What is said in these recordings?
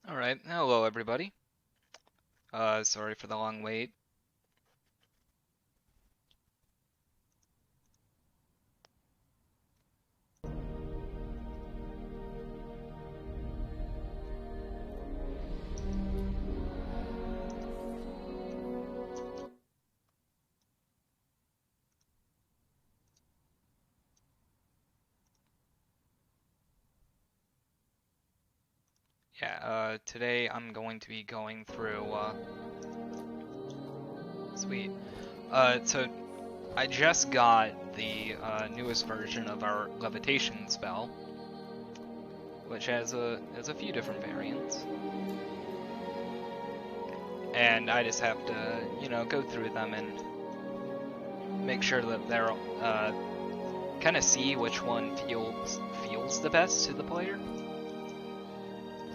Alright, hello everybody. Sorry for the long wait. Yeah, today I'm going to be going through, sweet. So I just got the, newest version of our levitation spell, which has a few different variants. And I just have to, go through them and make sure that they're, kind of see which one feels the best to the player.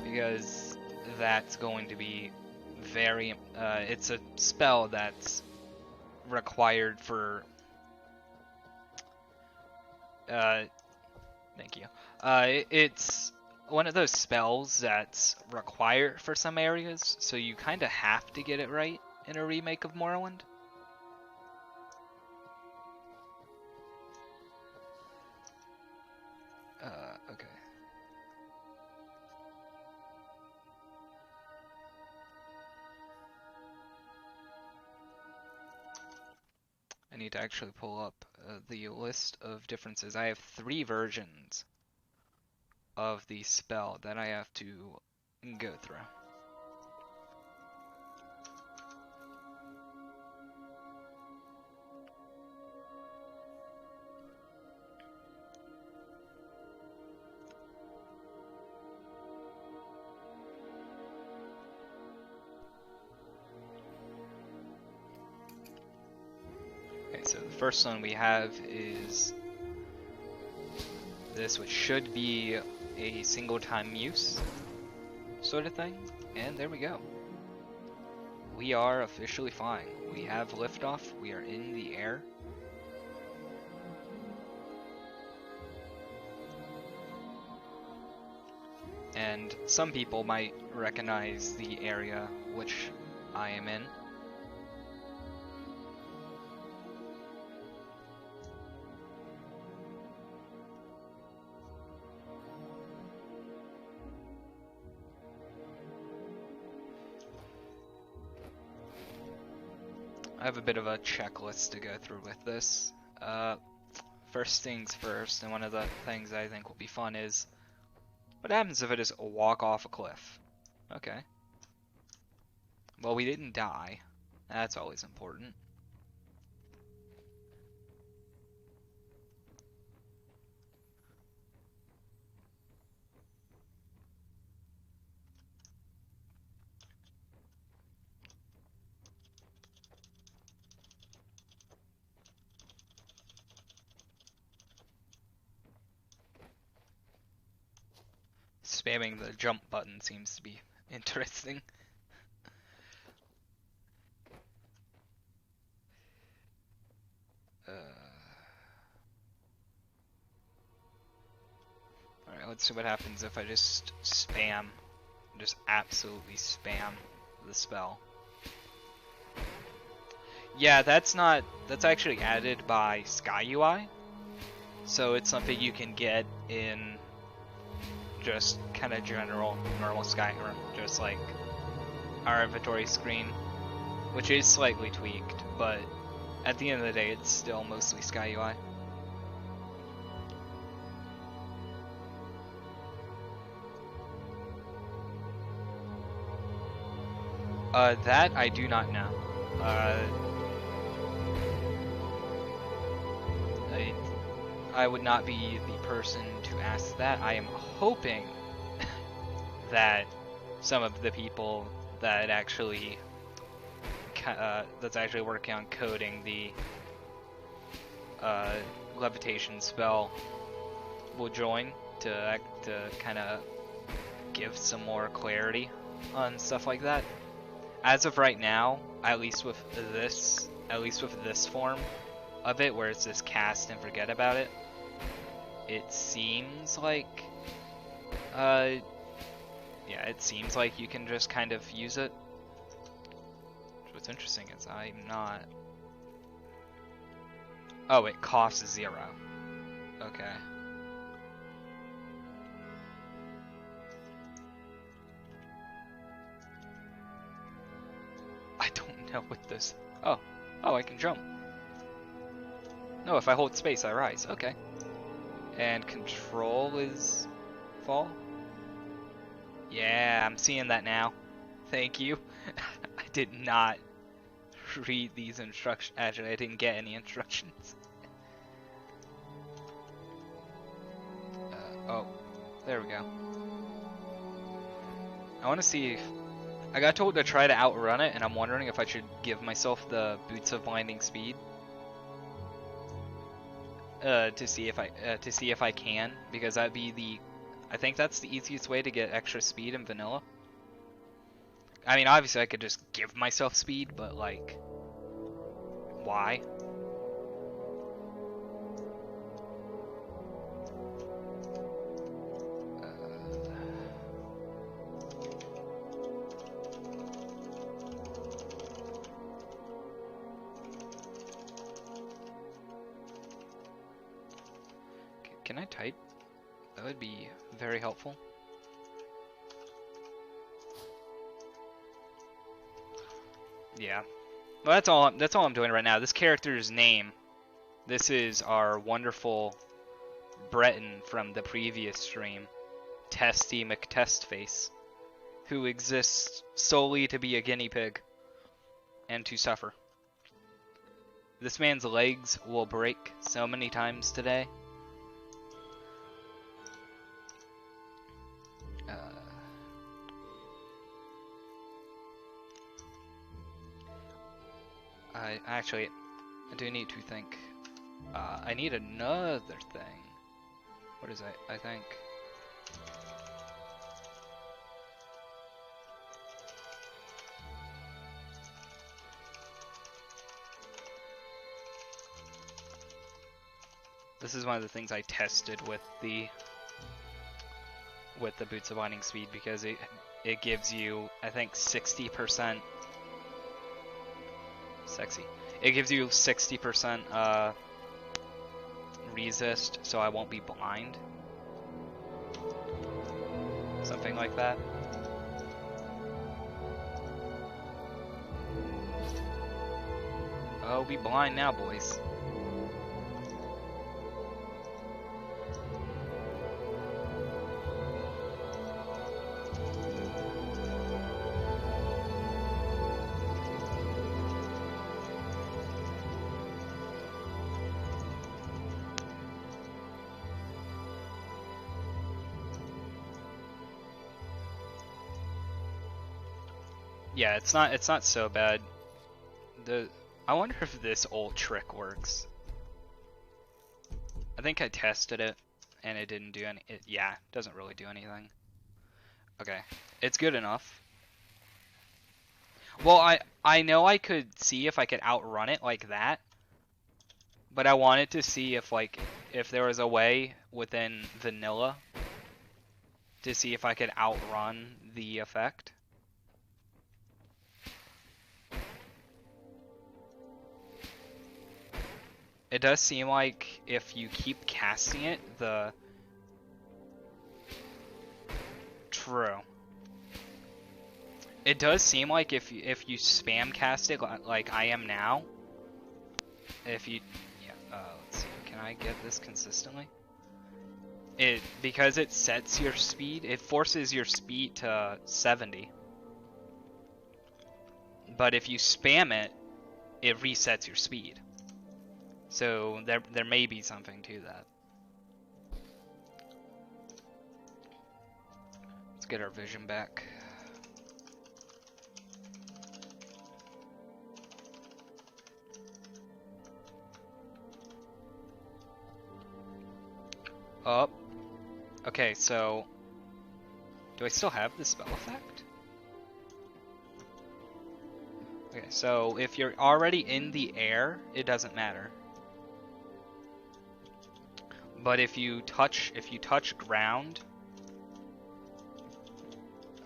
Because that's going to be very, it's a spell that's required for, thank you. It's one of those spells that's required for some areas, so you kind of have to get it right in a remake of Morrowind. Okay. I need to actually pull up the list of differences. I have 3 versions of the spell that I have to go through. Okay, so the first one we have is this, which should be a single time use sort of thing, and there we go. We are officially flying. We have liftoff. We are in the air. And some people might recognize the area which I am in. I have a bit of a checklist to go through with this. First things first, and one of the things I think will be fun is, what happens if I just walk off a cliff? Okay. Well, we didn't die. That's always important. Spamming the jump button seems to be interesting. Alright, let's see what happens if I just absolutely spam the spell. Yeah, that's actually added by Skyui. So it's something you can get in just kind of general normal Skyrim, just like our inventory screen, which is slightly tweaked, but at the end of the day, it's still mostly Skyui. That I do not know. I would not be the person to ask that. I am hoping that some of the people that actually that's actually working on coding the levitation spell will join to kind of give some more clarity on stuff like that. As of right now, at least with this form of it, where it's just cast and forget about it, it seems like yeah, it seems like you can just kind of use it. What's interesting is I'm not... Oh, it costs 0. Okay. I don't know what this... Oh. Oh, I can jump. No, if I hold space, I rise. Okay. And control is... fall? Yeah, I'm seeing that now. Thank you. I did not read these instructions. Actually, I didn't get any instructions. Oh, there we go. I want to see if... I got told to try to outrun it, and I'm wondering if I should give myself the Boots of Blinding Speed. To see if I can, because that'd be the... I think that's the easiest way to get extra speed in vanilla. I mean, obviously I could just give myself speed, but like... Why? Can I type? That would be very helpful. Yeah. Well, that's all I'm doing right now. This character's name. This is our wonderful Breton from the previous stream, Testy McTestface, who exists solely to be a guinea pig and to suffer. This man's legs will break so many times today. I do need to think. I need another thing. What is it? I think. This is one of the things I tested with the Boots of Blinding Speed, because it gives you, I think, 60%. Sexy. It gives you 60% resist, so I won't be blind. Something like that. Oh, be blind now, boys. Yeah, it's not so bad. I wonder if this old trick works. I think I tested it and it didn't do any. Yeah, it doesn't really do anything. Okay, it's good enough. Well, I know I could see if I could outrun it like that, but I wanted to see if there was a way within vanilla to see if I could outrun the effect. It does seem like if you keep casting it, True. It does seem like if you spam cast it like I am now, let's see, can I get this consistently? Because it sets your speed, it forces your speed to 70. But if you spam it, it resets your speed. So there may be something to that. Let's get our vision back. Up. Okay, so do I still have the spell effect? Okay, so if you're already in the air, it doesn't matter. But if you touch ground,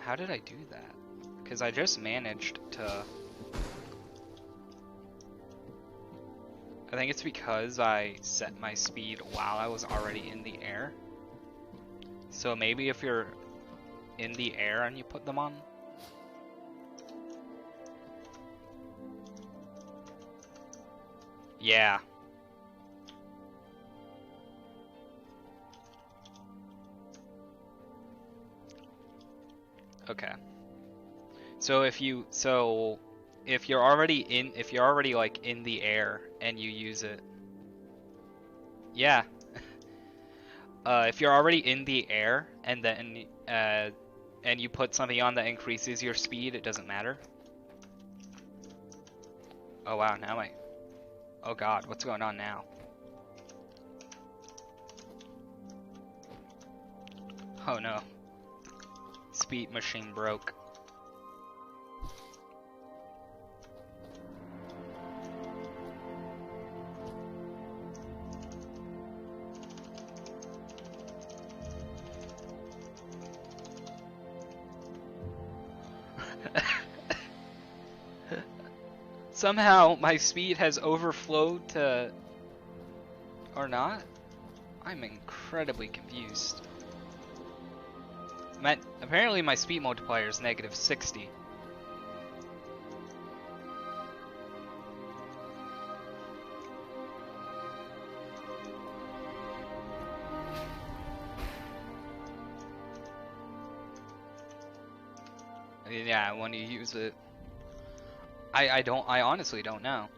How did I do that? Because I just managed to... I think it's because I set my speed while I was already in the air. So maybe if you're in the air and you put them on. Yeah. Okay. So if you're already like in the air and you use it. Yeah. If you're already in the air and then and you put something on that increases your speed, it doesn't matter. Oh wow, oh god, what's going on now? Oh no. Speed machine broke. Somehow my speed has overflowed to... Or not? I'm incredibly confused. Apparently my speed multiplier is -60. Yeah, when you use it... I honestly don't know.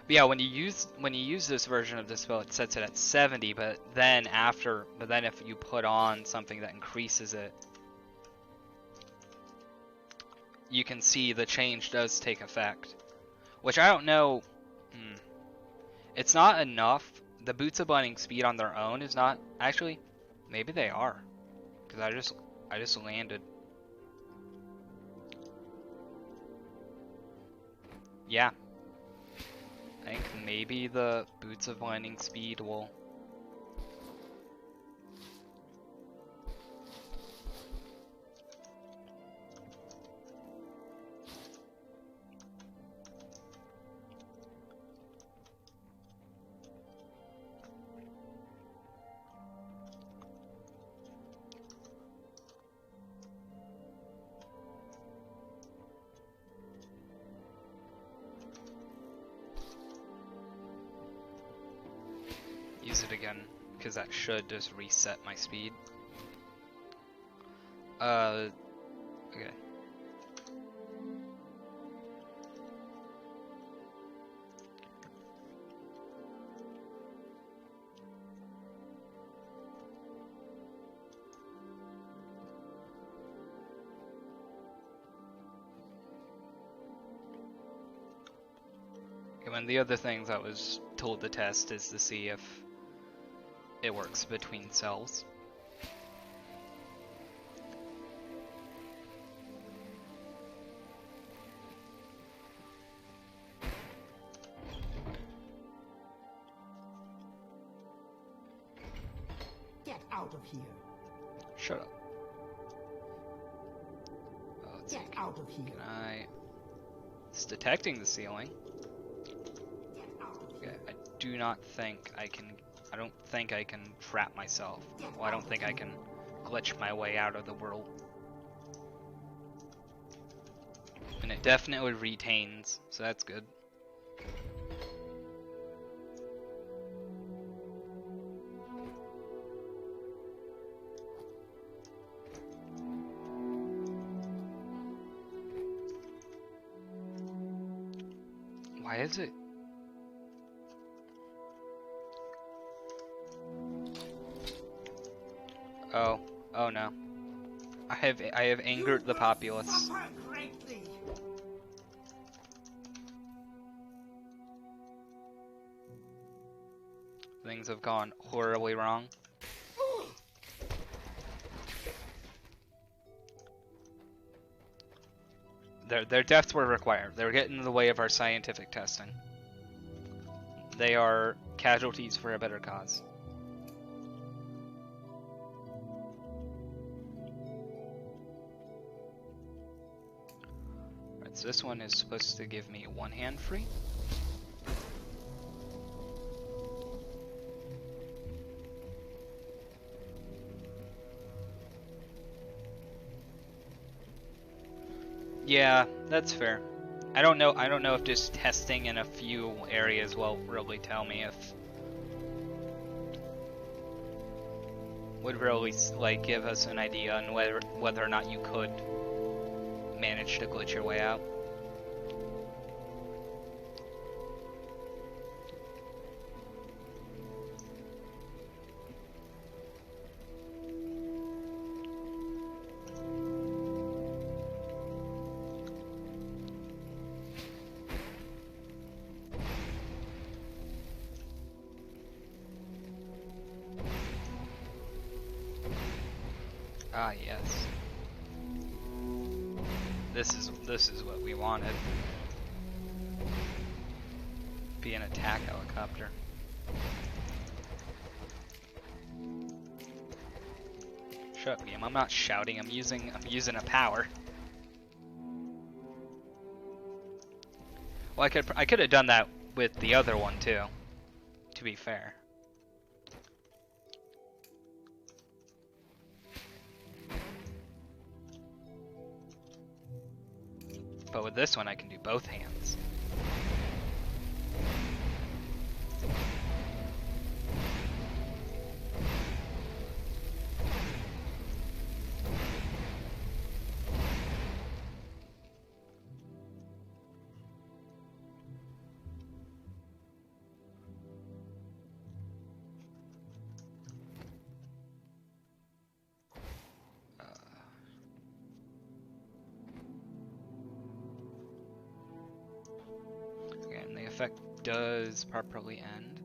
But yeah, when you use this version of the spell, it sets it at 70, but then if you put on something that increases it, you can see the change does take effect. Which I don't know. It's not enough. The boots of blinding speed on their own is not actually. Maybe they are, because I just landed. Yeah. I think maybe the boots of blinding speed will. Use it again, because that should just reset my speed. Okay. And the other things I was told to test is to see if it works between cells. Get out of here. Shut up. Oh, Get out of here. It's detecting the ceiling. Get out of here. Okay, I don't think I can trap myself. Well, I don't think I can glitch my way out of the world. And it definitely retains, so that's good. Why is it? Oh no. I have angered the populace. Things have gone horribly wrong. Their deaths were required. They were getting in the way of our scientific testing. They are casualties for a better cause. So this one is supposed to give me one hand free. Yeah, that's fair. I don't know if just testing in a few areas will really tell me if would really like give us an idea on whether or not you could manage to glitch your way out. Ah, yes. This is what we wanted. Be an attack helicopter. Shut up, game. I'm not shouting. I'm using a power. Well, I could have done that with the other one too. To be fair. But with this one, I can do both hands. And the effect does properly end.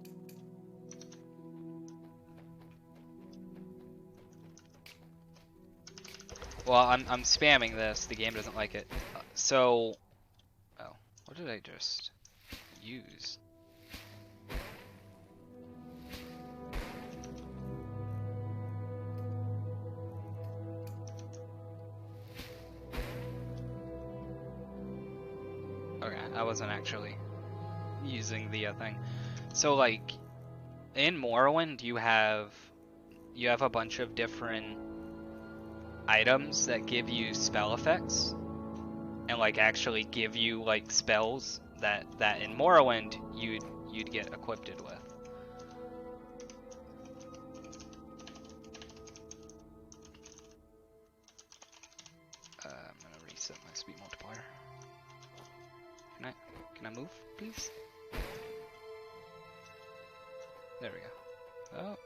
Well, I'm spamming this. The game doesn't like it. So, oh, what did I just use? Okay, I wasn't actually using the thing. So like in Morrowind you have a bunch of different items that give you spell effects and like actually give you like spells that in Morrowind you'd get equipped with. I'm gonna reset my speed multiplier. Can I move, please? There we go. Oh.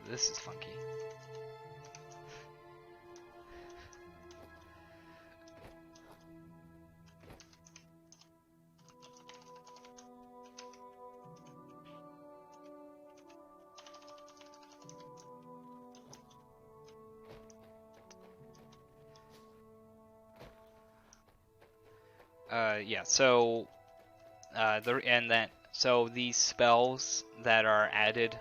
This is funky. Yeah, so so these spells that are added,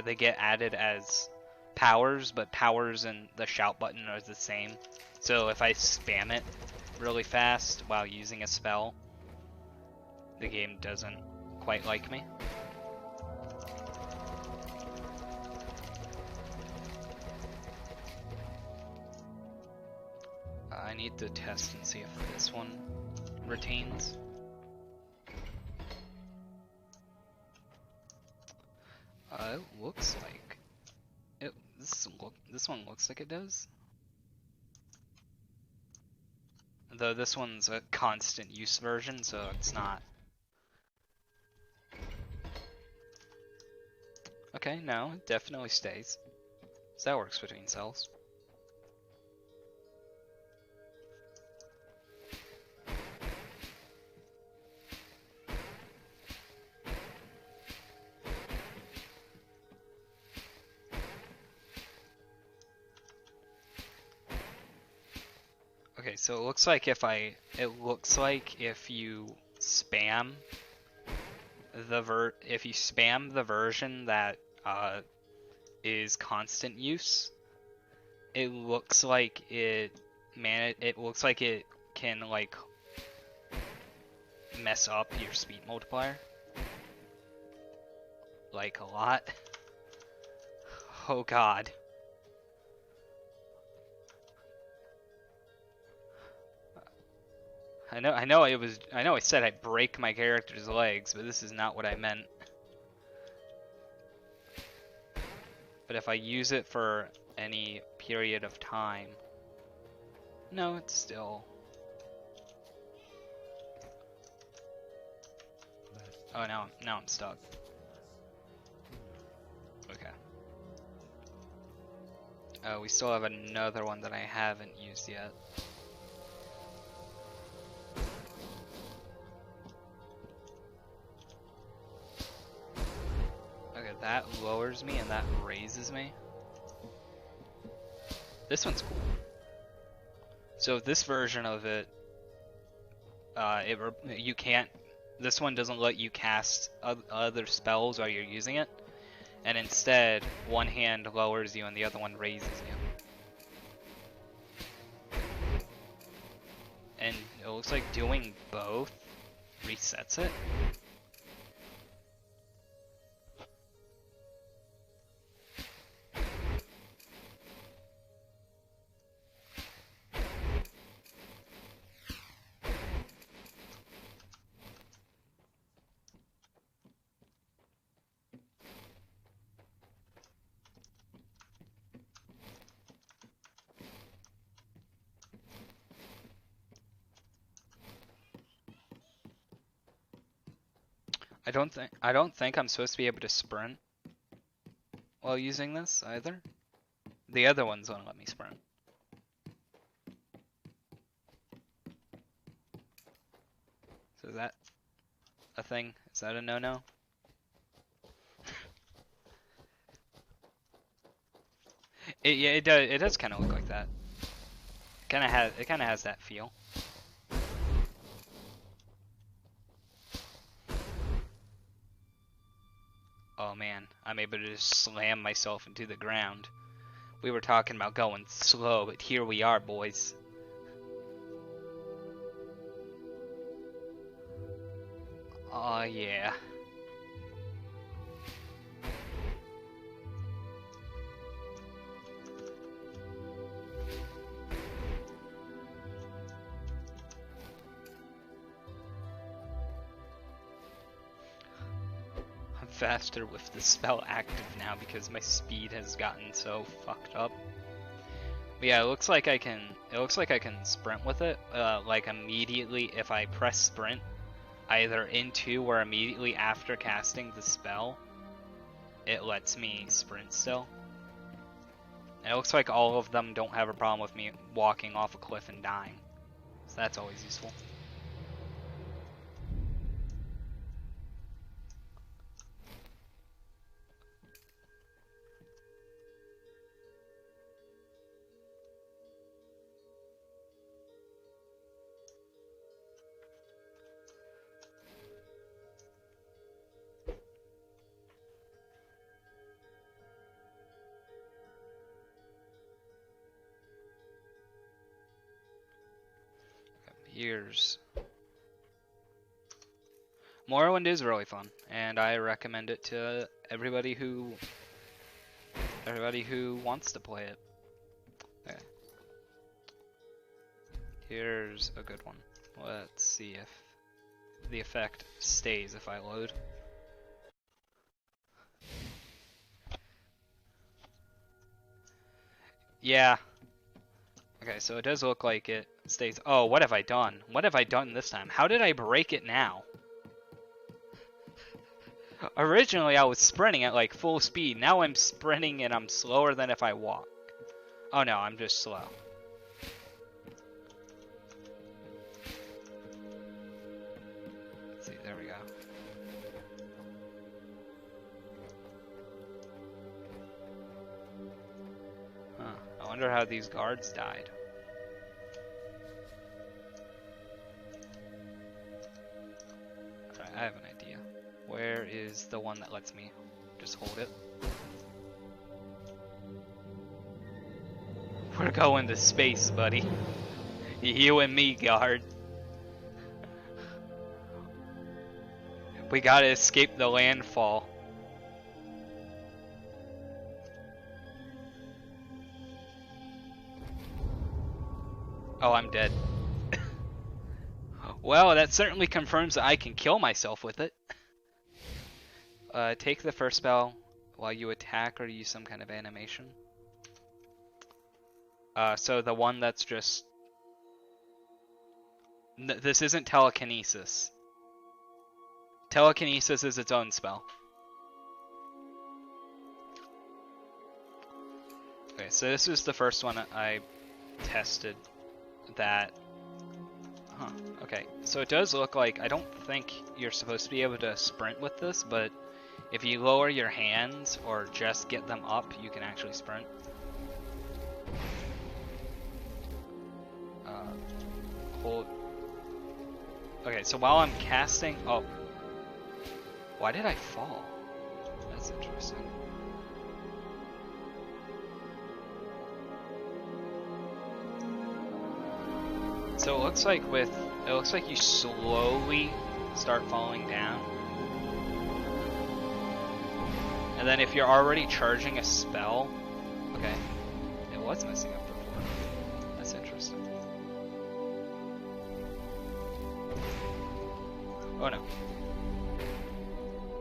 they get added as powers, but powers and the shout button are the same. So if I spam it really fast while using a spell, the game doesn't quite like me. I need to test and see if this one retains. It looks like it. This one looks like it does. Though this one's a constant use version, so it's not. Okay, no, it definitely stays. So that works between cells. Okay, so it looks like if you spam the version that is constant use, it looks like it looks like it can like mess up your speed multiplier like a lot. Oh god. I know I said I'd break my character's legs, but this is not what I meant. But if I use it for any period of time, no, it's still. Oh, now I'm stuck. Okay. Oh, we still have another one that I haven't used yet. Okay, that lowers me and that raises me. This one's cool. So this version of it, you can't. This one doesn't let you cast other spells while you're using it, and instead, one hand lowers you and the other one raises you. And it looks like doing both resets it. I don't think I'm supposed to be able to sprint while using this either. The other ones won't let me sprint. So is that a thing? Is that a no-no? Yeah, it does kind of look like that. It kind of has that feel. Oh man, I'm able to just slam myself into the ground. We were talking about going slow, but here we are, boys. Oh yeah. I'm faster with the spell active now because my speed has gotten so fucked up. But yeah, it looks like I can sprint with it, like immediately if I press sprint, either into or immediately after casting the spell, it lets me sprint still. And it looks like all of them don't have a problem with me walking off a cliff and dying. So that's always useful. Years. Morrowind is really fun, and I recommend it to everybody who wants to play it. Okay. Here's a good one. Let's see if the effect stays if I load. Yeah. Okay, so it does look like it stays. Oh, what have I done? What have I done this time? How did I break it now? Originally, I was sprinting at like full speed. Now I'm sprinting and I'm slower than if I walk. Oh no, I'm just slow. Let's see, there we go. Huh, I wonder how these guards died. Alright, I have an idea. Where is the one that lets me just hold it? We're going to space, buddy. You and me, guard. We gotta escape the landfall. Oh, I'm dead. Well, that certainly confirms that I can kill myself with it. Take the first spell while you attack or use some kind of animation. So the one that's just... This isn't telekinesis. Telekinesis is its own spell. Okay, so this is the first one I tested that... Huh, okay. So it does look like... I don't think you're supposed to be able to sprint with this, but if you lower your hands or just get them up, you can actually sprint. Hold... Okay, so while I'm casting... Oh. Why did I fall? That's interesting. So it looks like you slowly start falling down. And then if you're already charging a spell, okay, it was messing up before. That's interesting. Oh no.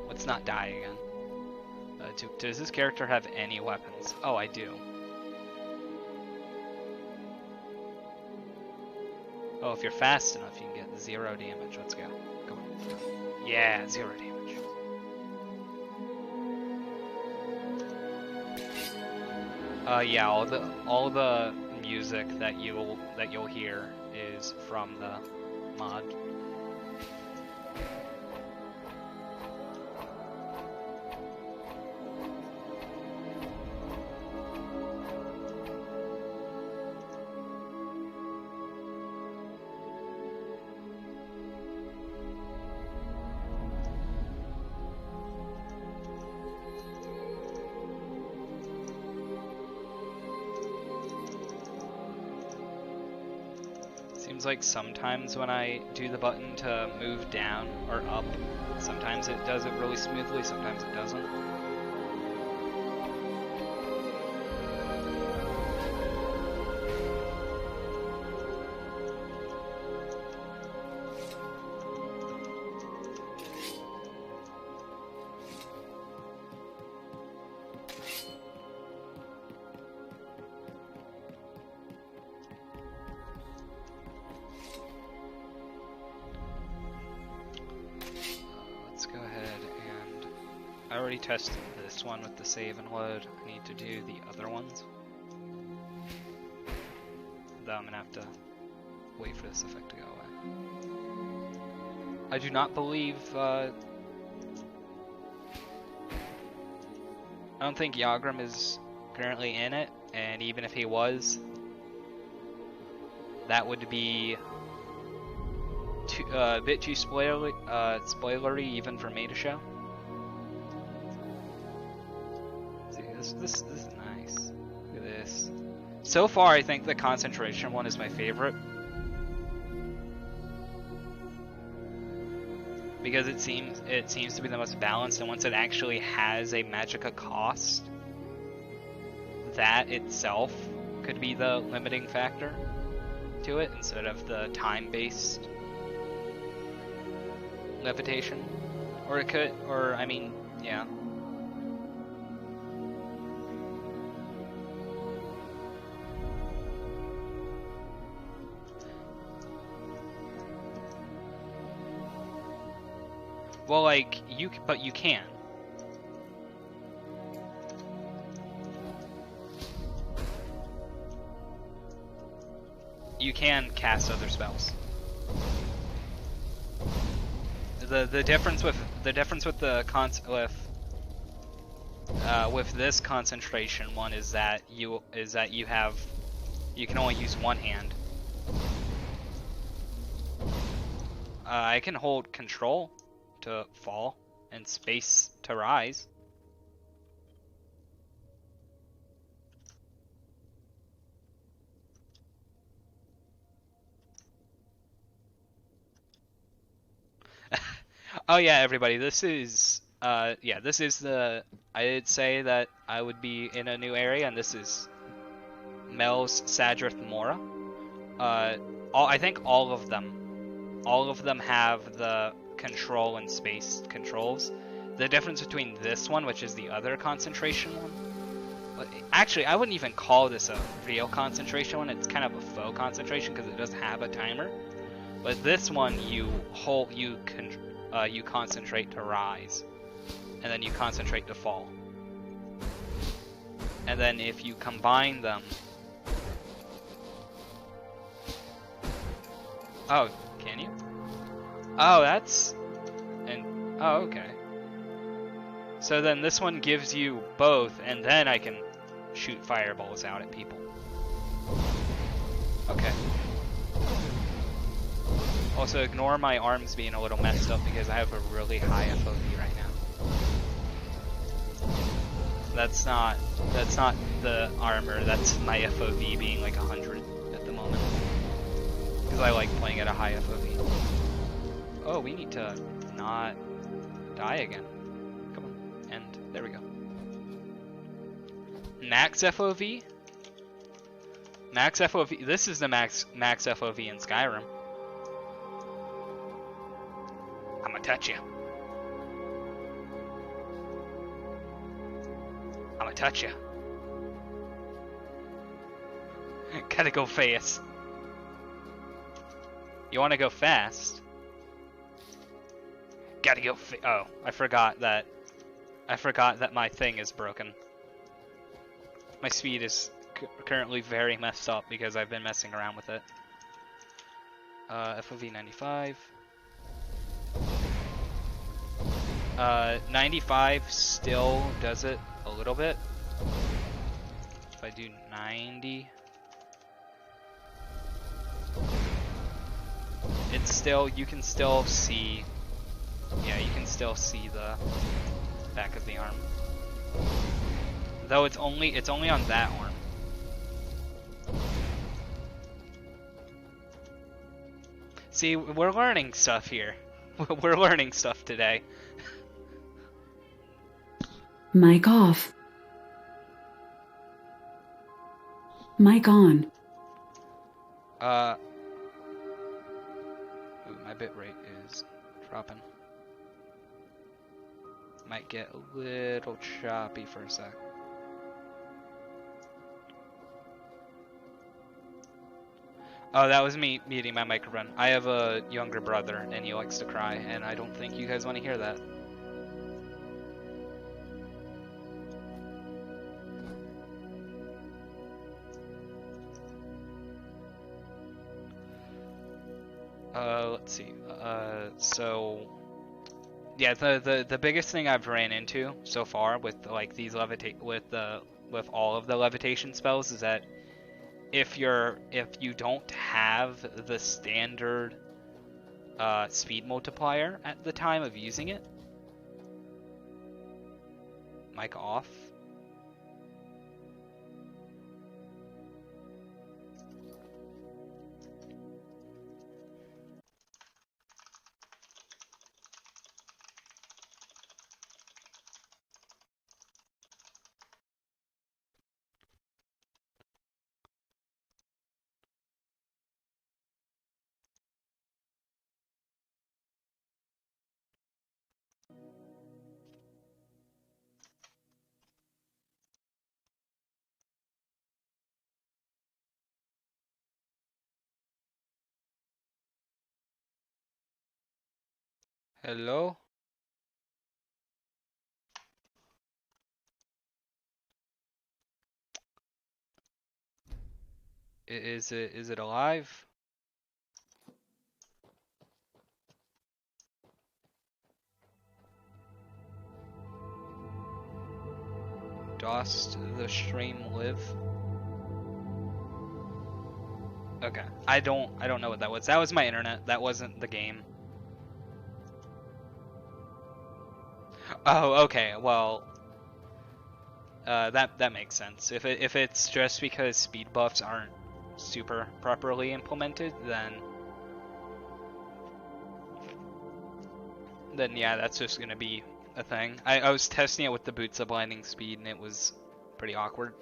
Let's not die again. Does this character have any weapons? Oh, I do. Oh, if you're fast enough, you can get 0 damage. Let's go. Come on. Yeah, 0 damage. Yeah, all the music that you'll hear is from the mod. Seems like sometimes when I do the button to move down or up, sometimes it does it really smoothly, sometimes it doesn't. I already tested this one with the save and load. I need to do the other ones. Though I'm gonna have to wait for this effect to go away. I do not believe, I don't think Yagram is currently in it, and even if he was, that would be a bit too spoilery even for me to show. This is nice. Look at this. So far, I think the concentration one is my favorite. Because it seems to be the most balanced, and once it actually has a magicka cost, that itself could be the limiting factor to it instead of the time-based levitation. Or it could, or I mean, yeah. Well, like, but you can. You can cast other spells. The difference with with this concentration one is that you can only use one hand. I can hold control to fall and space to rise. Oh yeah, everybody, this is this is the I did say that I would be in a new area, and this is Mel's Sadrith Mora. I think all of them have the control and space controls. The difference between this one, which is the other concentration one, actually I wouldn't even call this a real concentration one. It's kind of a faux concentration because it does have a timer. But this one, you concentrate to rise, and then you concentrate to fall. And then if you combine them, oh, can you? Oh, okay. So then this one gives you both, and then I can shoot fireballs out at people. Okay. Also, ignore my arms being a little messed up because I have a really high FOV right now. That's not the armor, that's my FOV being like 100 at the moment. Because I like playing at a high FOV. Oh, we need to not die again. Come on, end. There we go. Max FOV? Max FOV, this is the max FOV in Skyrim. I'ma touch you. I'ma touch you. Gotta go fast. You wanna go fast? Gotta go oh, I forgot that my thing is broken. My speed is currently very messed up because I've been messing around with it. FOV 95. 95 still does it a little bit. If I do 90, it's still, you can still see, yeah, you can still see the back of the arm. Though it's only on that arm. See, we're learning stuff here. We're learning stuff today. Mic off. Mic on. Ooh, my bitrate is dropping. Might get a little choppy for a sec. Oh, that was me muting my microphone. I have a younger brother, and he likes to cry, and I don't think you guys want to hear that. Let's see. So yeah, the biggest thing I've ran into so far with like these with all of the levitation spells is that if you don't have the standard speed multiplier at the time of using it, mic off. Hello? Is it alive? Dost the stream live? Okay. I don't know what that was. That was my internet. That wasn't the game. Oh, okay. Well, that makes sense. If it's just because speed buffs aren't super properly implemented, then then yeah, that's just gonna be a thing. I was testing it with the boots of blinding speed, and it was pretty awkward.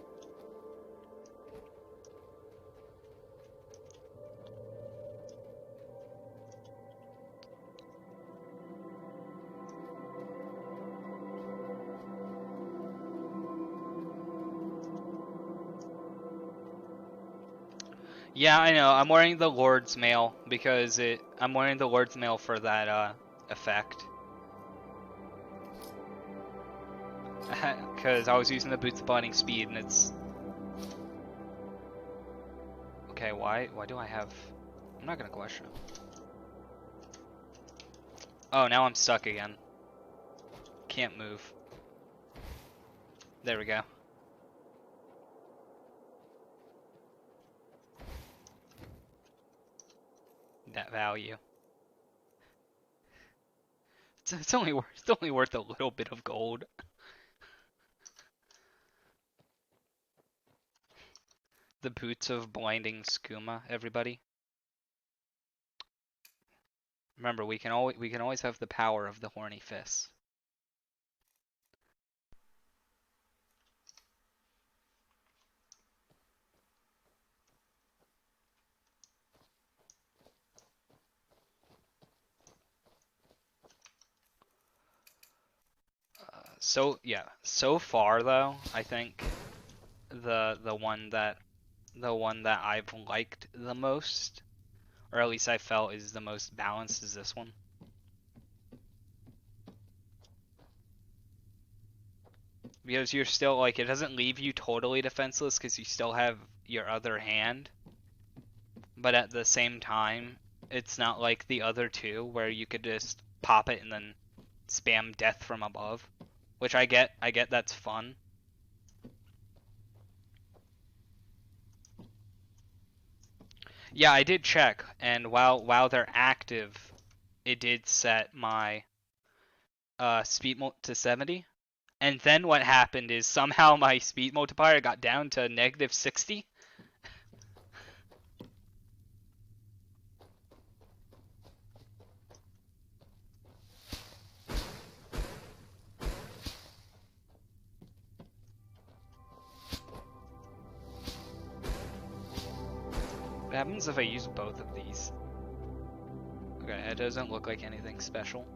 Yeah, I know. I'm wearing the Lord's Mail because I'm wearing the Lord's Mail for that effect. Because I was using the boots of blinding speed, and it's okay. Why do I have? I'm not gonna question. Oh, now I'm stuck again. Can't move. There we go. That value. It's only worth a little bit of gold. The boots of blinding skooma, everybody. Remember, we can always have the power of the horny fist. So yeah, so far though, I think the one that I've liked the most, or at least I felt is the most balanced, is this one. Because you're still like, it doesn't leave you totally defenseless because you still have your other hand, but at the same time, it's not like the other two where you could just pop it and then spam death from above, which I get that's fun. Yeah, I did check, and while they're active, it did set my speed to 70. And then what happened is somehow my speed multiplier got down to -60. What happens if I use both of these? Okay, it doesn't look like anything special.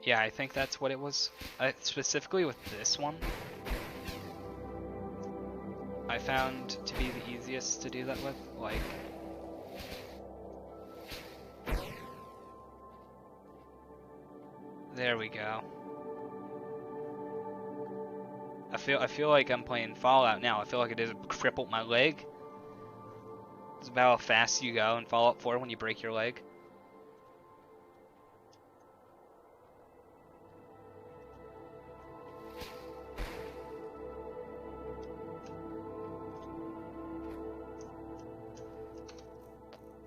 Yeah, I think that's what it was. Specifically with this one, I found to be the easiest to do that with. Like, there we go. I feel like I'm playing Fallout now. I feel like it just crippled my leg. It's about how fast you go in Fallout 4 when you break your leg.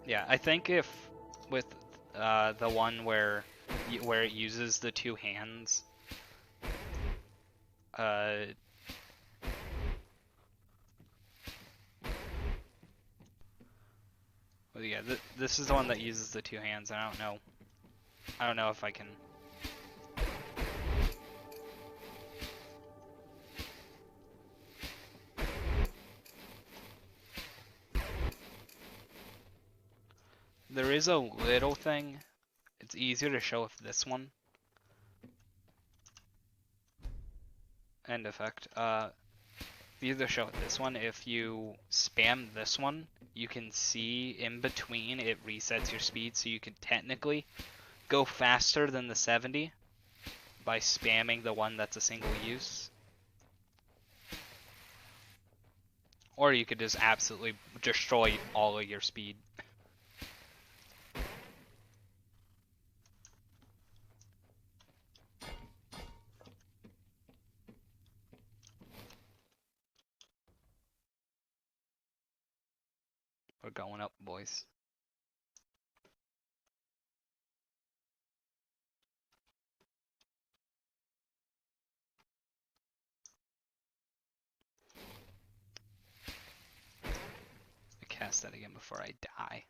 Yeah, I think if with the one where it uses the two hands, well, yeah, this is the one that uses the two hands. I don't know if I can. There is a little thing. It's easier to show with this one. End effect. Either show with this one. If you spam this one, you can see in between it resets your speed, so you can technically go faster than the 70 by spamming the one that's a single use. Or you could just absolutely destroy all of your speed. We're going up, boys. cast that again before I die.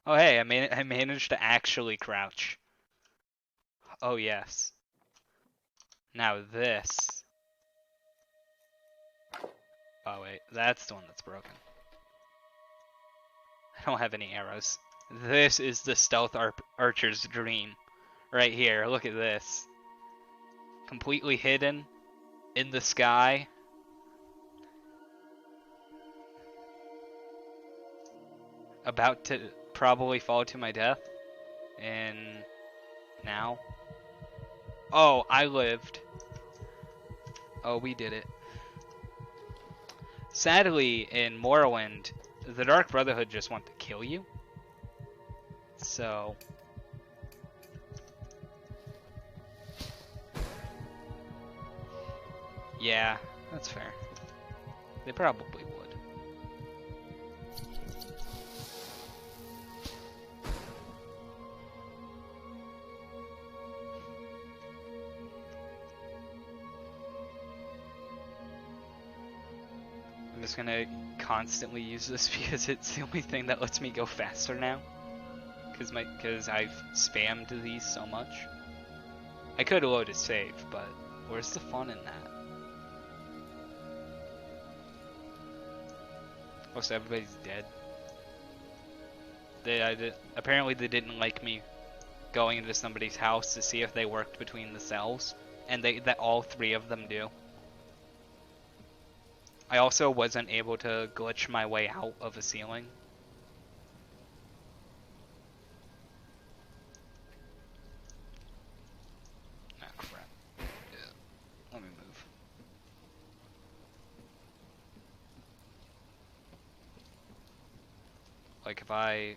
Oh hey, I managed to actually crouch. Oh yes. Now this. Oh wait, that's the one that's broken. I don't have any arrows. This is the stealth archer's dream. Right here, look at this. Completely hidden in the sky. About to probably fall to my death. And now. Oh, I lived. Oh, we did it. Sadly, in Morrowind, the Dark Brotherhood just want to kill you. So... yeah, that's fair. They probably would. I'm just gonna constantly use this because it's the only thing that lets me go faster now. Because I've spammed these so much. I could load a save, but where's the fun in that? Oh, so everybody's dead. Apparently they didn't like me going into somebody's house to see if they worked between the cells, and that all 3 of them do. I also wasn't able to glitch my way out of a ceiling. Ah, crap. Yeah. Let me move. Like if I...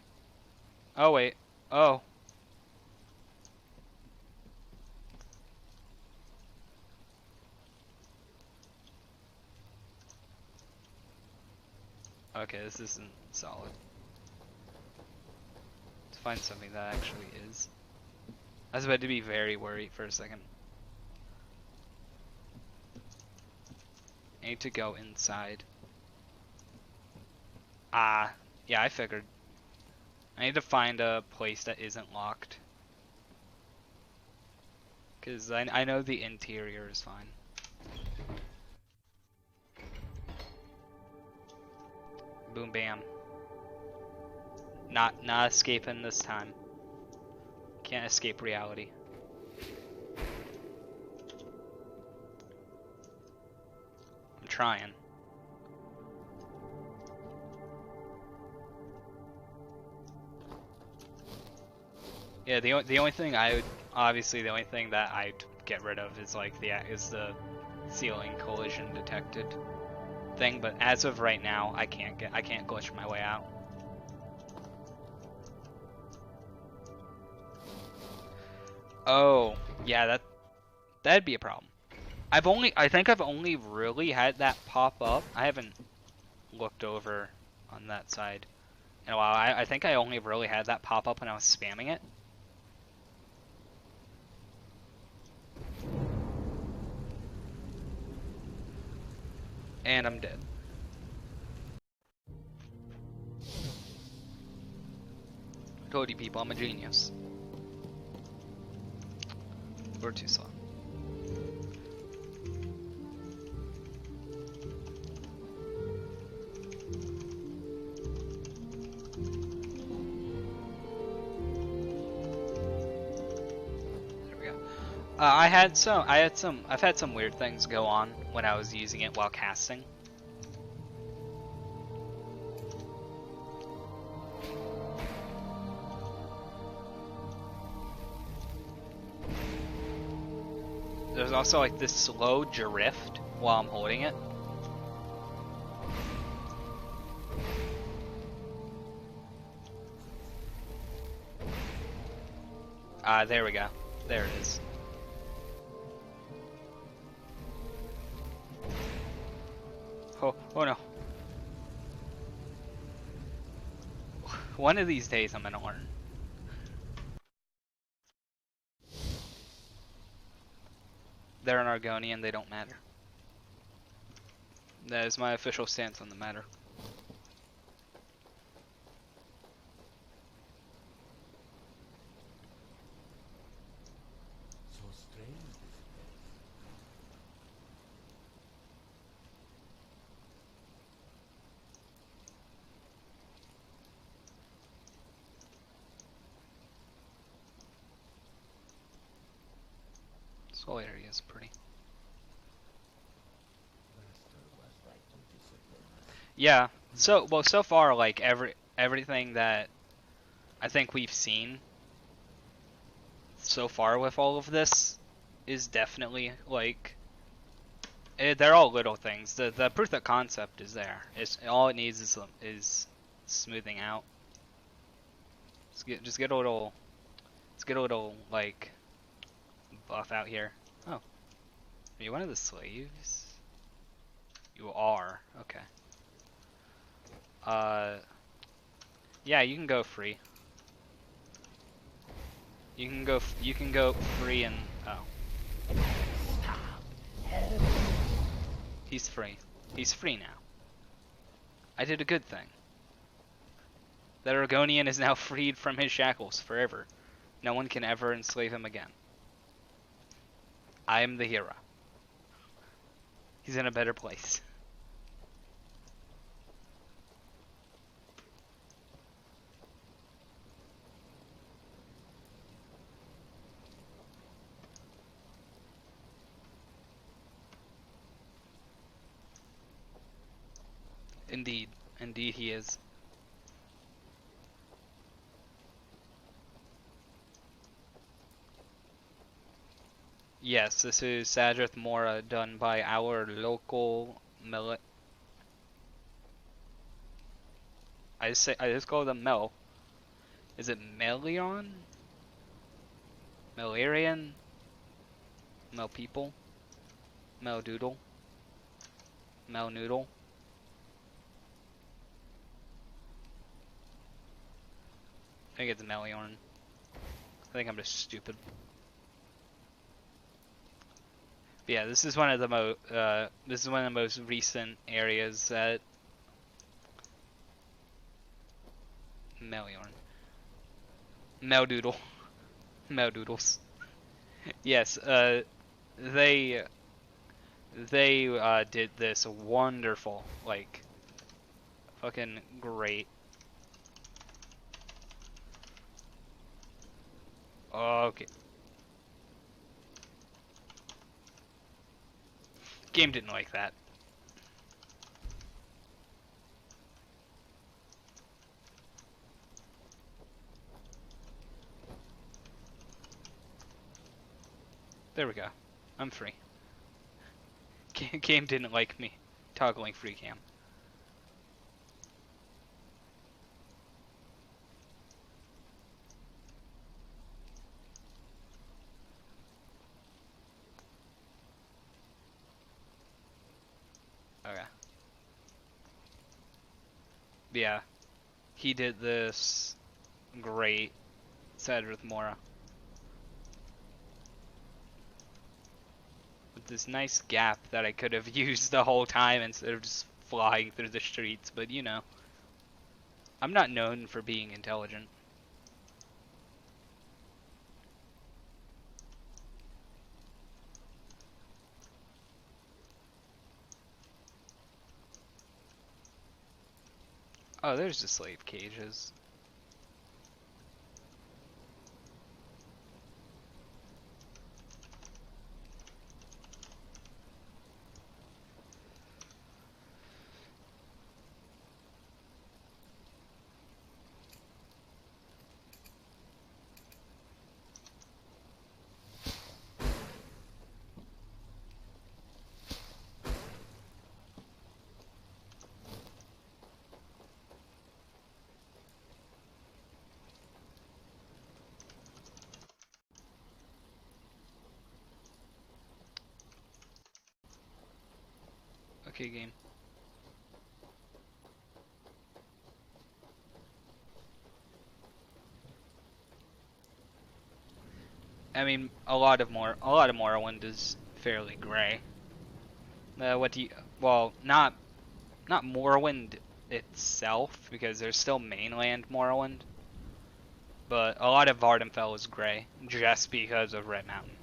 oh wait. Oh. Okay, this isn't solid. Let's find something that actually is. I was about to be very worried for a second. I need to go inside. Ah, yeah, I figured. I need to find a place that isn't locked. Because I know the interior is fine. Boom bam. Not escaping this time. Can't escape reality. I'm trying. Yeah, the only thing I would obviously the only thing that I'd get rid of is like the ceiling collision detected thing, but as of right now, I can't glitch my way out. Oh, yeah, that'd be a problem. I think I've only really had that pop up. I haven't looked over on that side in a while. I think I only really had that pop up when I was spamming it. And I'm dead. I told you people, I'm a genius. We're too slow. There we go. I've had some weird things go on when I was using it while casting. There's also like this slow drift while I'm holding it. There we go. There it is. Oh no. One of these days I'm gonna learn. They're an Argonian, they don't matter. That is my official stance on the matter. This whole area is pretty. Yeah. So well, so far, like everything that I think we've seen so far with all of this is definitely like they're all little things. The proof of concept is there. It's all it needs is smoothing out. Just get a little. Let's get a little like buff out here. Oh, are you one of the slaves? You are. Okay. Yeah, you can go free. You can go. You can go free and oh. He's free. He's free now. I did a good thing. The Argonian is now freed from his shackles forever. No one can ever enslave him again. I am the hero. He's in a better place. Indeed. Indeed he is. Yes, this is Sadrith Mora done by our local I just call them Mel. Is it Melion? Melarian? Mel people? Mel Doodle? Mel Noodle? I think it's Meliorn. I think I'm just stupid. But yeah, this is one of the most recent areas that Meliorn. Meldoodle. Meldoodles. Yes, they did this wonderful, like, fucking great. Okay. Game didn't like that. There we go. I'm free. Game didn't like me toggling free cam. Okay. Yeah. He did this great. Sadrith Mora. With this nice gap that I could have used the whole time instead of just flying through the streets, but you know. I'm not known for being intelligent. Oh, there's the slave cages. Okay, game. I mean, a lot of Morrowind is fairly gray. Well, not Morrowind itself, because there's still mainland Morrowind, but a lot of Vardenfell is gray, just because of Red Mountain.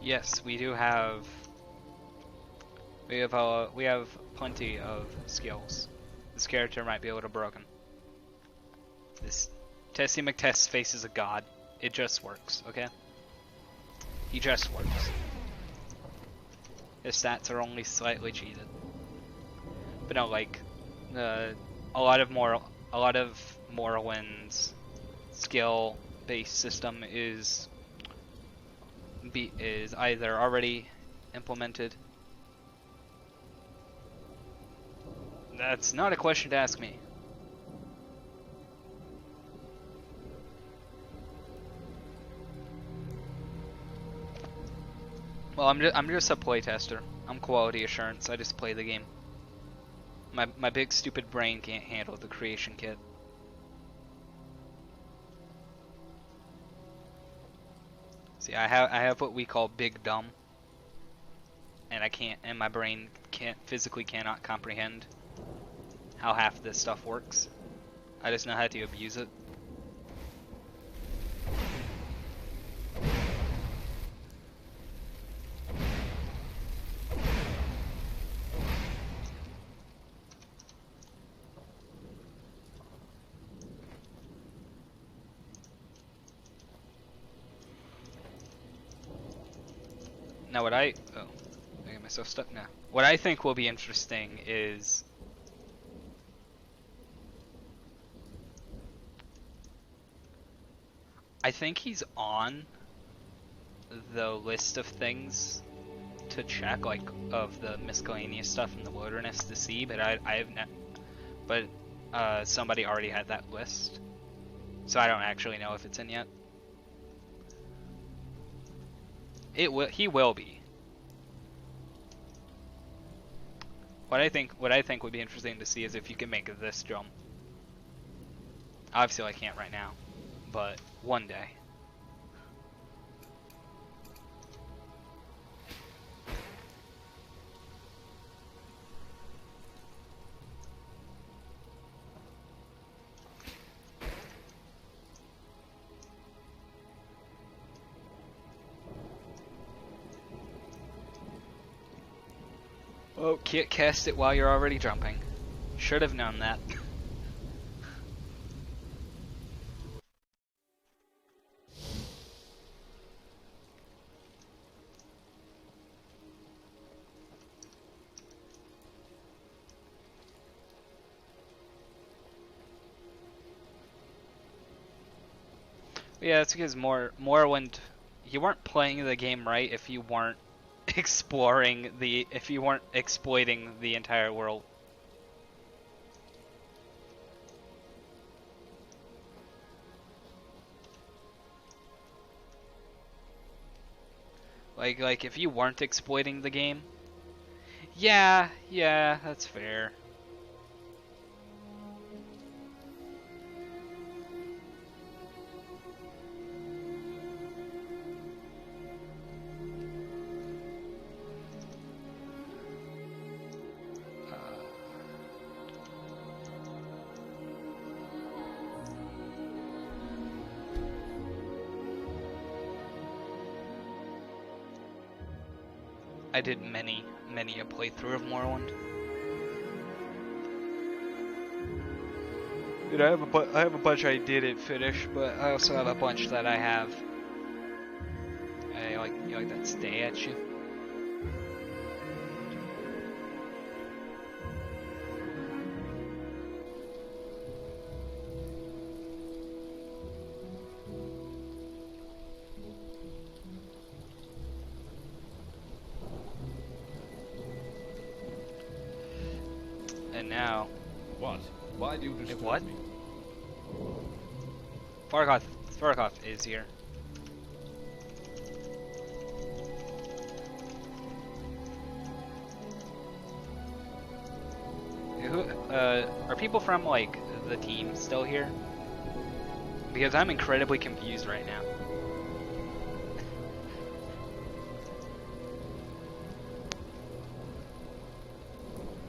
Yes, we do have. We have plenty of skills. This character might be a little broken. This Tessie McTest's face is a god. It just works, okay? He just works. His stats are only slightly cheated. But no, like, a lot of Morrowind's skill-based system is either already implemented. That's not a question to ask me. Well, I'm just a playtester. I'm quality assurance. I just play the game. My big stupid brain can't handle the creation kit. See, I have what we call big dumb, and my brain physically cannot comprehend how half this stuff works. I just know how to abuse it. Now I get myself stuck now. What I think will be interesting is I think he's on the list of things to check, like of the miscellaneous stuff in the wilderness to see, but somebody already had that list, so I don't actually know if it's in yet. He will be. What I think would be interesting to see is if you can make this jump. Obviously I can't right now, but one day. Oh, can't cast it while you're already jumping. Should have known that. Yeah, it's because Morrowind, you weren't playing the game right if you weren't if you weren't exploiting the entire world. Like if you weren't exploiting the game. Yeah, that's fair. I did many a playthrough of Morrowind. Dude, I have a bunch I didn't finish, but I also have a bunch that I have. You like that stay at you? And now, what? Why do you disturb what? me? Farkoth is here. Are people from like the team still here? Because I'm incredibly confused right now.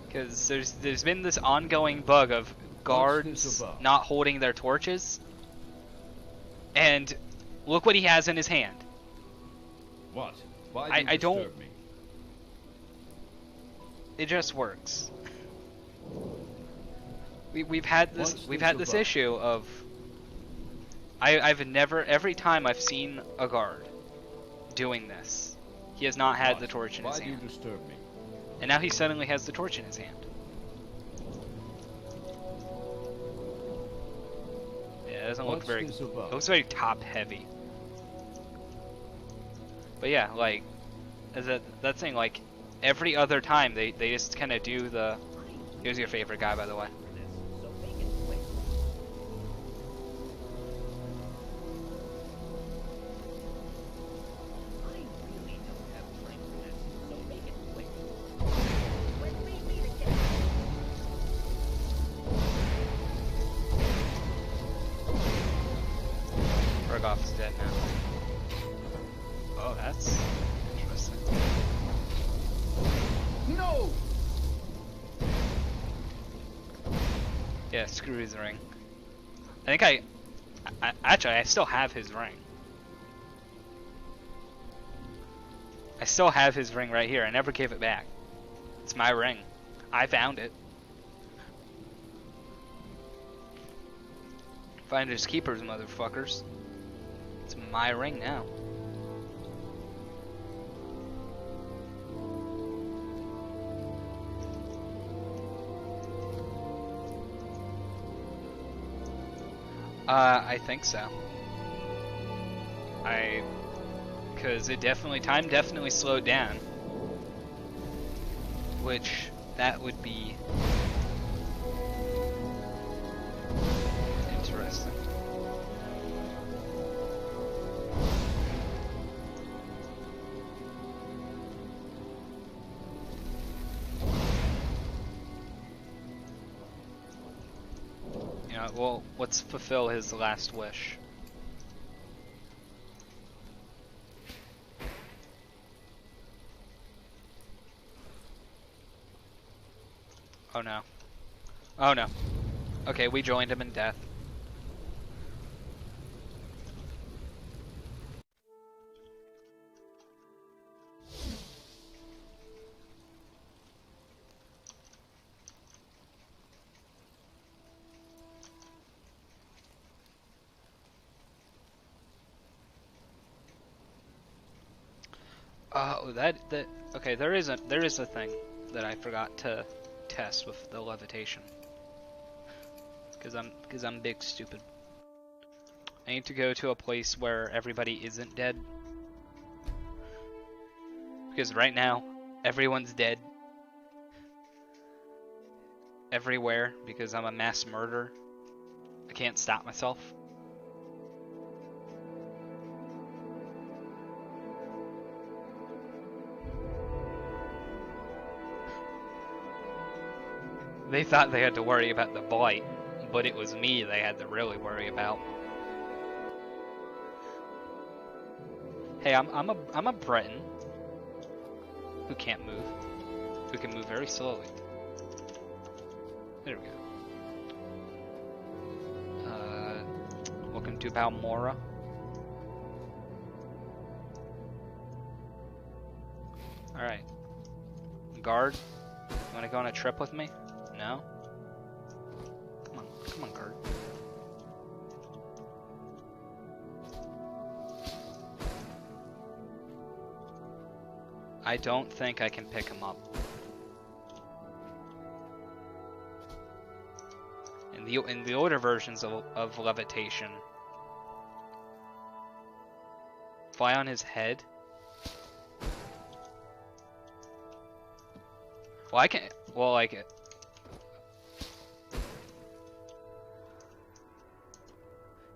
Because there's been this ongoing bug of guards not holding their torches, and look what he has in his hand. What? Why do you I don't. disturb me? It just works. We've had this What's we've this had this about? issue of I've never, every time I've seen a guard doing this, he has not had What? the torch in Why his do you hand. disturb me? And now he suddenly has the torch in his hand. Yeah, it doesn't look What's very, this about? it looks very top heavy. But yeah, like, as that thing, like, every other time they just kind of do the, here's your favorite guy, by the way. Rogoff's dead now. Oh, that's interesting. No! Yeah, screw his ring. I think actually, I still have his ring. I still have his ring right here. I never gave it back. It's my ring. I found it. Finders keepers, motherfuckers. It's my ring now. I think so. Because time definitely slowed down. Which, that would be interesting. You know, well, let's fulfill his last wish. Oh no. Oh no. Okay, we joined him in death. Oh, okay, there is a thing that I forgot to test with the levitation. Because I'm big stupid. I need to go to a place where everybody isn't dead. Because right now, everyone's dead. Everywhere, because I'm a mass murderer. I can't stop myself. They thought they had to worry about the blight, but it was me they had to really worry about. Hey, I'm a Breton who can't move, who can move very slowly. There we go. Welcome to Balmora. All right, guard, you want to go on a trip with me? No? Come on, guard. I don't think I can pick him up. In the older versions of levitation, fly on his head. Well, I can. Well, like.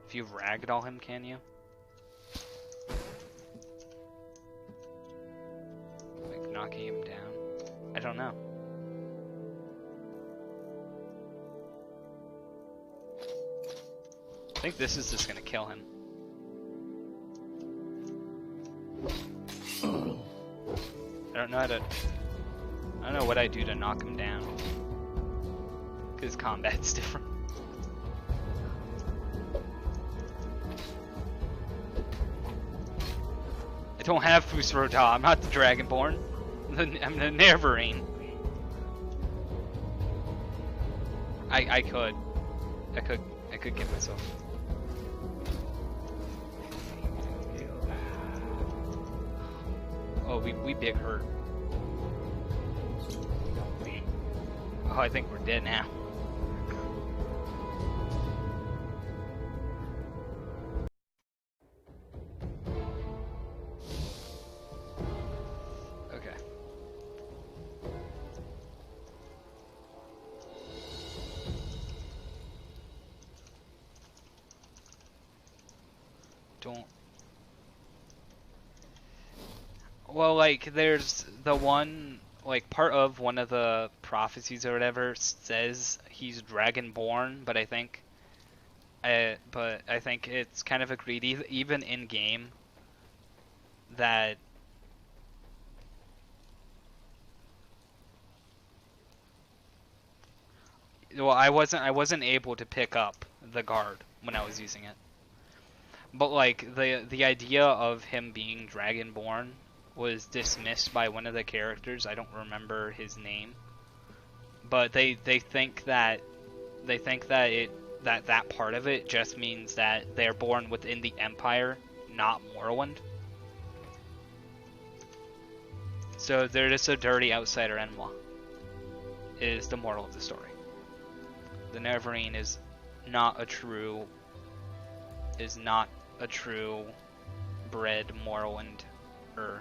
If you ragdoll him, can you? Like knocking him down? I don't know. I think this is just gonna kill him. I don't know how to. I don't know what I do to knock him down. Because combat's different. don't have Fusrota. I'm not the Dragonborn. I'm the Neverine. I could get myself. Oh, we big hurt. Oh, I think we're dead now. Okay. Don't. Well, like, there's the one, like, part of one of the prophecies or whatever says he's Dragonborn, but I think it's kind of agreed, even in game, that well, I wasn't able to pick up the guard when I was using it, but like the idea of him being Dragonborn was dismissed by one of the characters. I don't remember his name, but they think that that part of it just means that they're born within the Empire, not Morrowind. So they're just a dirty outsider Enwa, is the moral of the story. The Neverine is not a true bred Morrowind-er.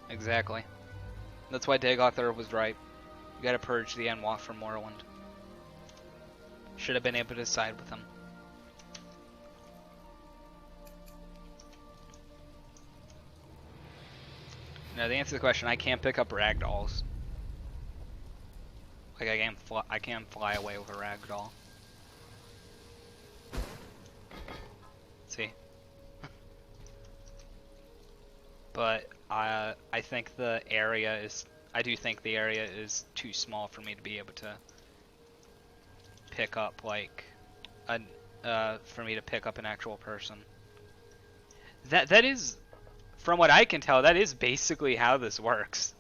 Exactly. That's why Dagothar was right. You gotta purge the Enwa from Morrowind. Should have been able to side with him. Now, to answer the question, I can't pick up ragdolls. Like, I can't fly away with a ragdoll. See? But I think I do think the area is too small for me to be able to pick up, like, for me to pick up an actual person. That is, from what I can tell, that is basically how this works.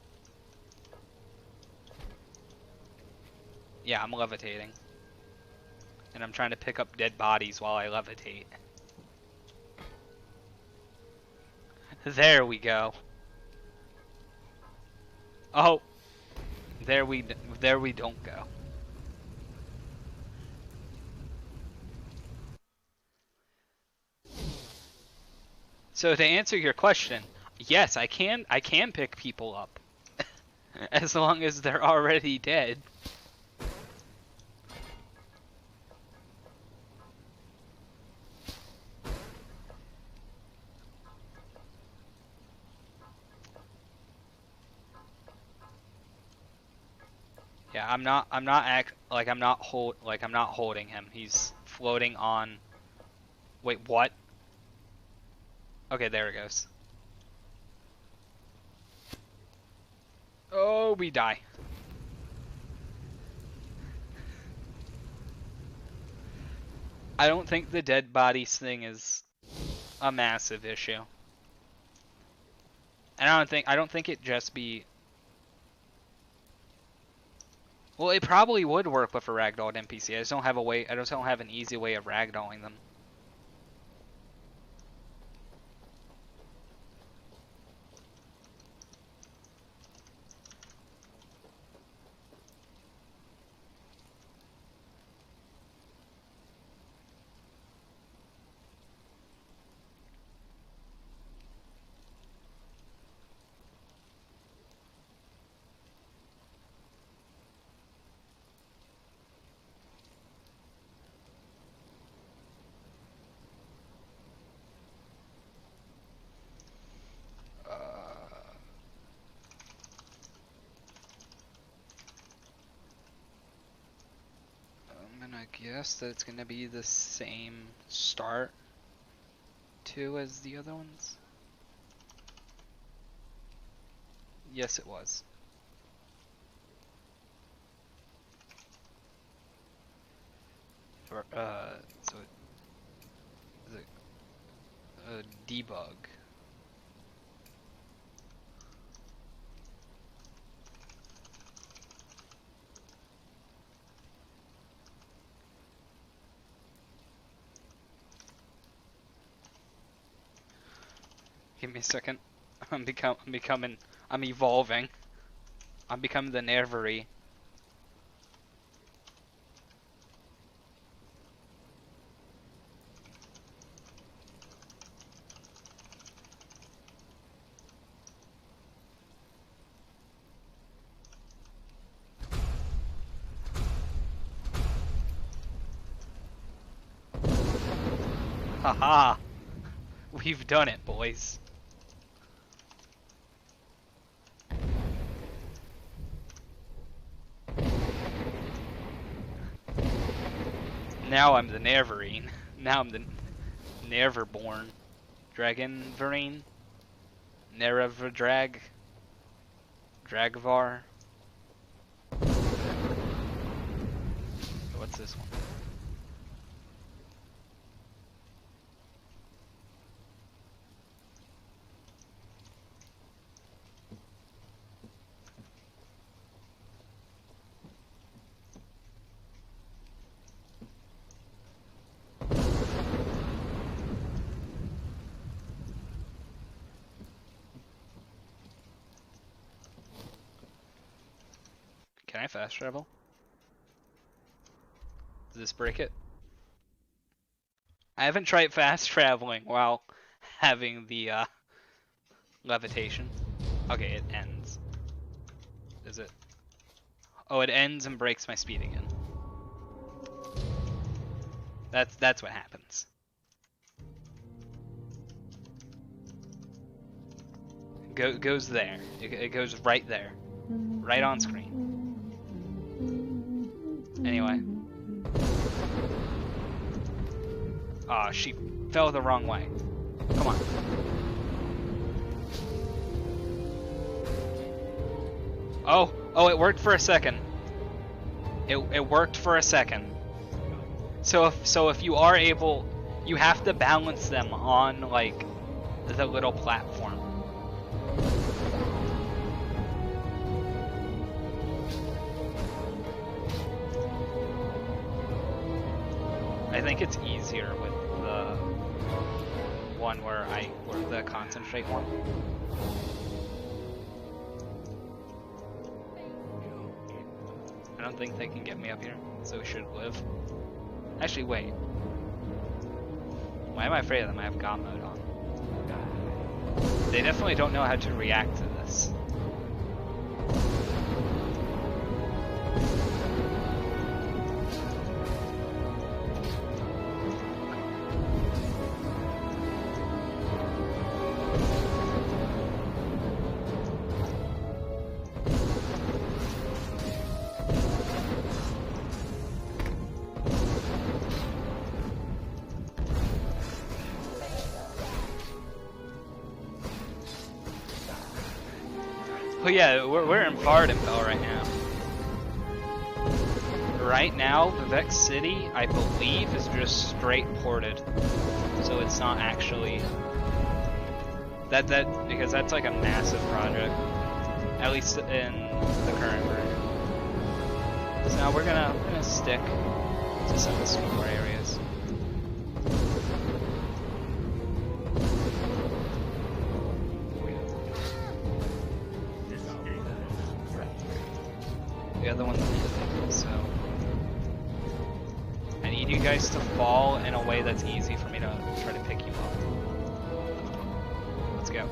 Yeah, I'm levitating. And I'm trying to pick up dead bodies while I levitate. There we go. Oh. There we don't go. So to answer your question, yes, I can pick people up. As long as they're already dead. Yeah, I'm not holding him. He's floating on. Wait, what? Okay, there it goes. Oh, we die. I don't think the dead bodies thing is a massive issue. And I don't think it just be. Well, it probably would work with a ragdolled NPC. I just don't have an easy way of ragdolling them. I guess that it's gonna be the same start too as the other ones. Yes, it was. so is it debug. Give me a second. I'm evolving. I'm becoming the Nervery. Haha! We've done it, boys. Now I'm the Nerverine. Now I'm the Nerverborn. Dragonverine. Nerevadrag. Dragvar. What's this one? Can I fast travel? Does this break it? I haven't tried fast traveling while having the levitation. Okay, it ends. Is it? Oh, it ends and breaks my speed again. That's what happens. Goes there. It goes right there. Right on screen. Anyway. Aw, she fell the wrong way. Come on. Oh, it worked for a second. It worked for a second. So if you are able, you have to balance them on like the little platform. I think it's easier with the one where the concentrate one. I don't think they can get me up here, so we should live. Actually, wait. Why am I afraid of them? I have God mode on. They definitely don't know how to react to this. Oh yeah, we're in Vardenfell right now. Right now, the Vex City, I believe, is just straight ported. So it's not actually... because that's like a massive project. At least in the current version. So now we're gonna stick to some of the smaller areas. The other one's easy, so I need you guys to fall in a way that's easy for me to try to pick you up. Let's go.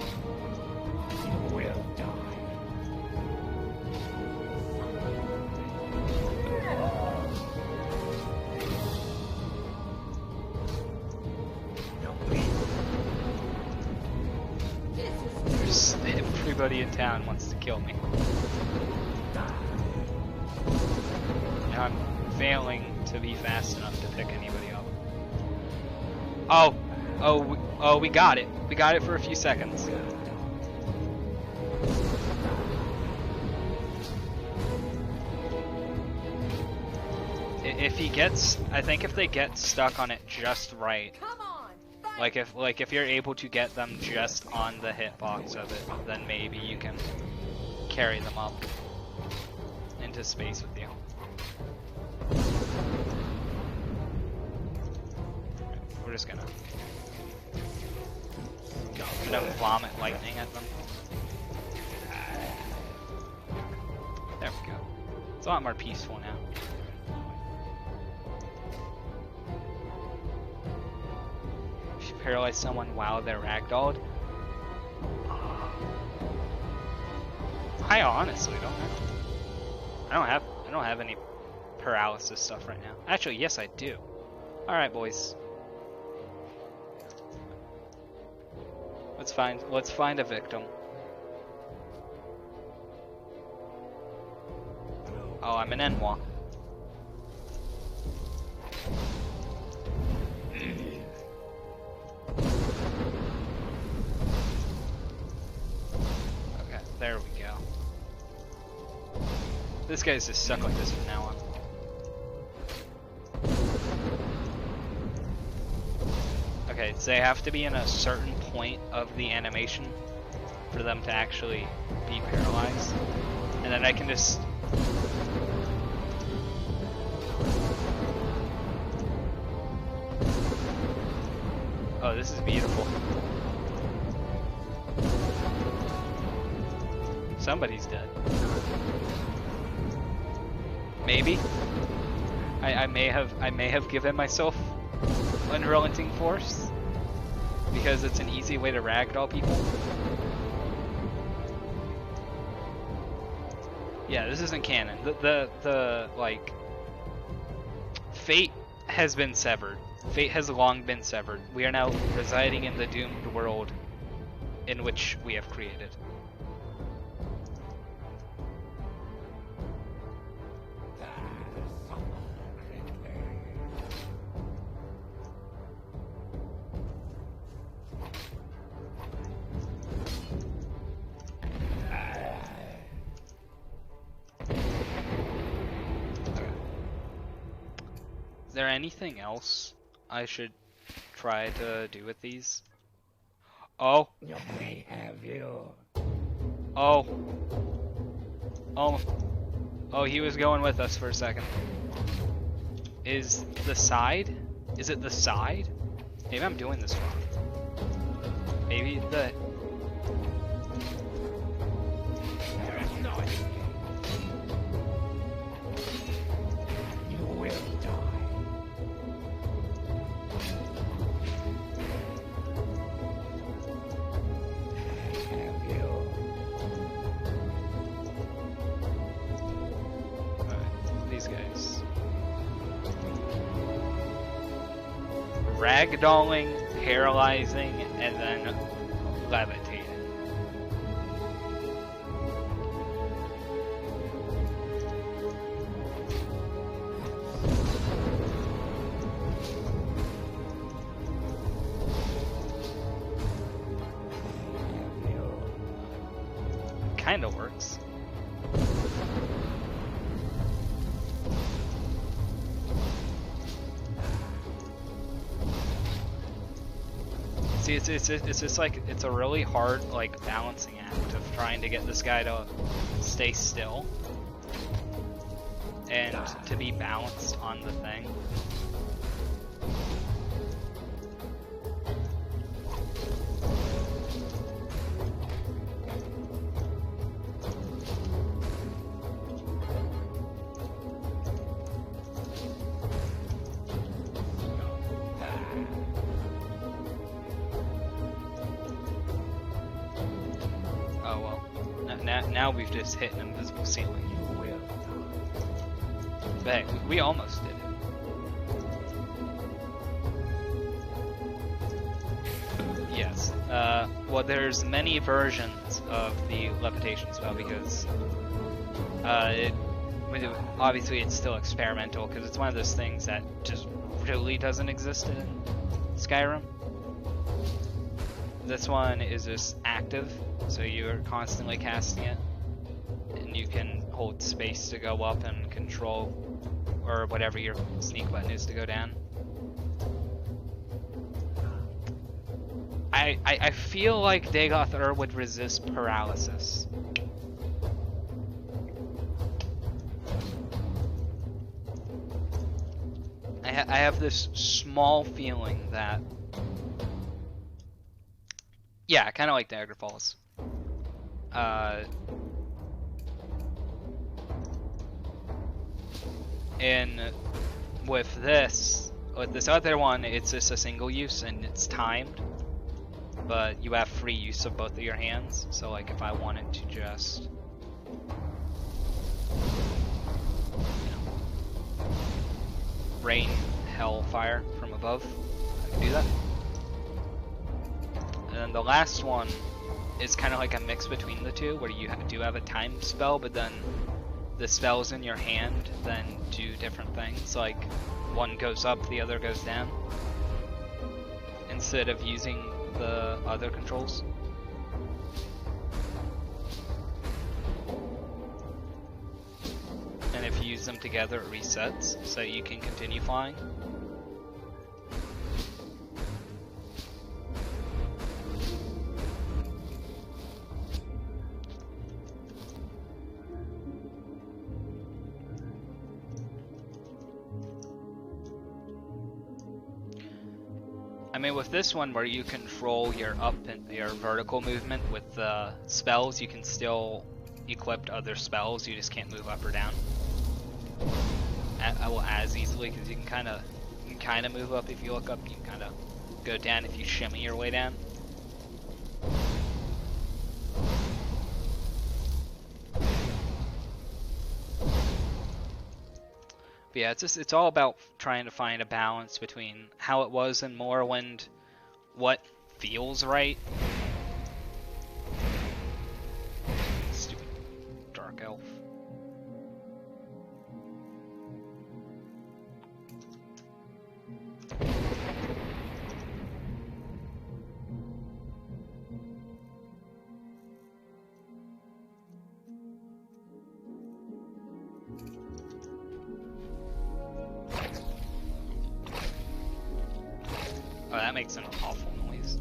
Everybody in town wants to kill me. And I'm failing to be fast enough to pick anybody up. Oh, we got it. We got it for a few seconds. if he gets, I think if they get stuck on it just right, Come on. like if you're able to get them just on the hitbox of it, then maybe you can carry them up into space with you. We're just gonna vomit lightning at them. There we go. It's a lot more peaceful now. If you paralyze someone while they're ragdolled, I honestly don't know. I don't have any paralysis stuff right now. Actually, yes, I do. All right, boys. Let's find a victim. Oh, I'm an Enwa. Okay, there we go. This guy's just stuck like this from now on. Okay, so they have to be in a certain point of the animation for them to actually be paralyzed. And then I can just... Oh, this is beautiful. Somebody's dead. Maybe. I may have given myself unrelenting force because it's an easy way to ragdoll people. Yeah, this isn't canon. The like fate has been severed. Fate has long been severed. We are now residing in the doomed world in which we have created. Is there anything else I should try to do with these? Oh. You may have you. Oh. Oh. Oh, he was going with us for a second. Is the side? Is it the side? Maybe I'm doing this wrong. Maybe the... There is no escape. You will die. Have you? Alright, these guys. Ragdolling, paralyzing, and then levitating. Kinda works. See, it's just like, it's a really hard, like, balancing act of trying to get this guy to stay still and to be balanced on the thing. Oh well, now we've just hit an invisible ceiling. You will But hey, we almost did it. Yes. Well, there's many versions of the levitation spell because obviously it's still experimental because it's one of those things that just really doesn't exist in Skyrim. This one is just active, so you're constantly casting it, and you can hold space to go up and control or whatever your sneak button is to go down. I feel like Dagoth Ur would resist paralysis. I have this small feeling that, yeah, kind of like Dagger Falls. And with this other one, it's just a single use and it's timed, but you have free use of both of your hands. So like if I wanted to just, rain hellfire from above, I can do that. And then the last one is kind of like a mix between the two, where you do have a time spell, but then the spells in your hand then do different things. Like one goes up, the other goes down, instead of using the other controls. And if you use them together, it resets, so you can continue flying. I mean, with this one where you control your up and your vertical movement with the spells, you can still equip other spells, you just can't move up or down. Well, as easily, because you can kind of move up if you look up, you can kind of go down if you shimmy your way down. But yeah, it's all about trying to find a balance between how it was in Morrowind, what feels right. Stupid dark elf. Oh, that makes an awful noise.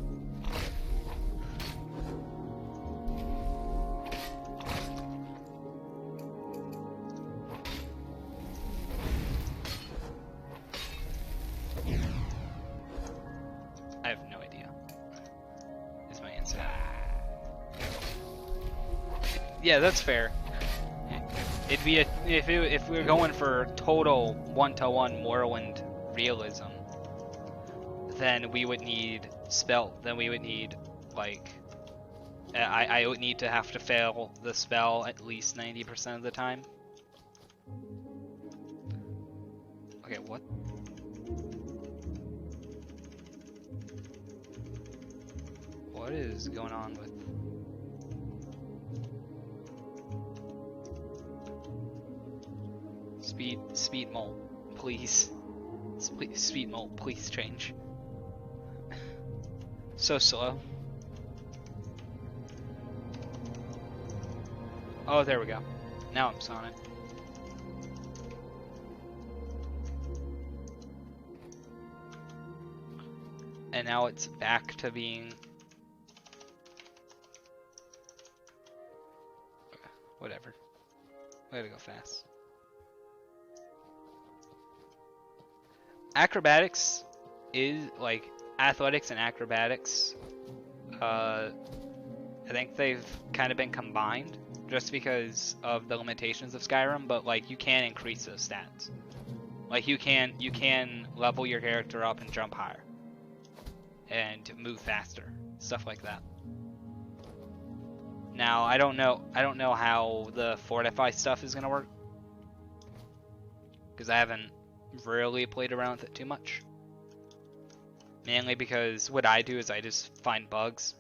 I have no idea, is my answer. Yeah, that's fair. It'd be if we were going for total one-to-one Morrowind realism, then we would need like I would need to have to fail the spell at least 90% of the time. Okay, what? What is going on with speed mole, please. Speed mole, please change. So slow. Oh, there we go. Now I'm on it. And now it's back to being whatever. We gotta go fast. Acrobatics is like athletics and acrobatics. I think they've kind of been combined just because of the limitations of Skyrim, but like you can increase those stats. Like you can level your character up and jump higher and move faster, stuff like that. Now I don't know how the fortify stuff is gonna work, because I haven't really played around with it too much. Mainly because what I do is I just find bugs.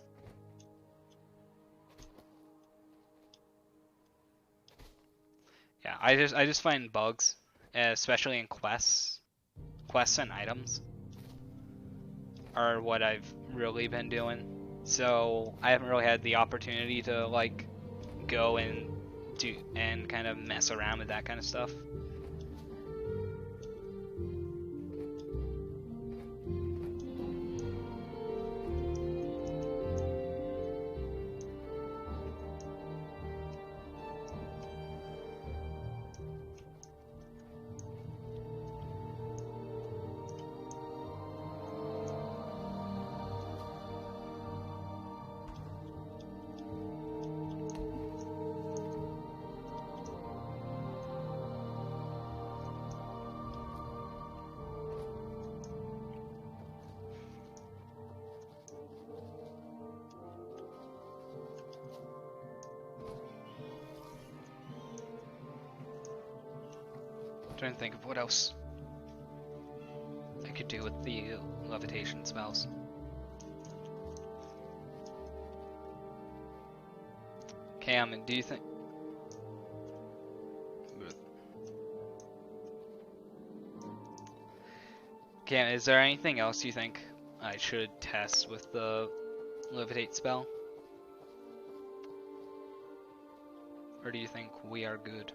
Yeah, I just find bugs, especially in quests and items are what I've really been doing. So I haven't really had the opportunity to like go and do and kind of mess around with that kind of stuff. Trying to think of what else I could do with the levitation spells. Cam, do you think? Cam, is there anything else you think I should test with the levitate spell? Or do you think we are good?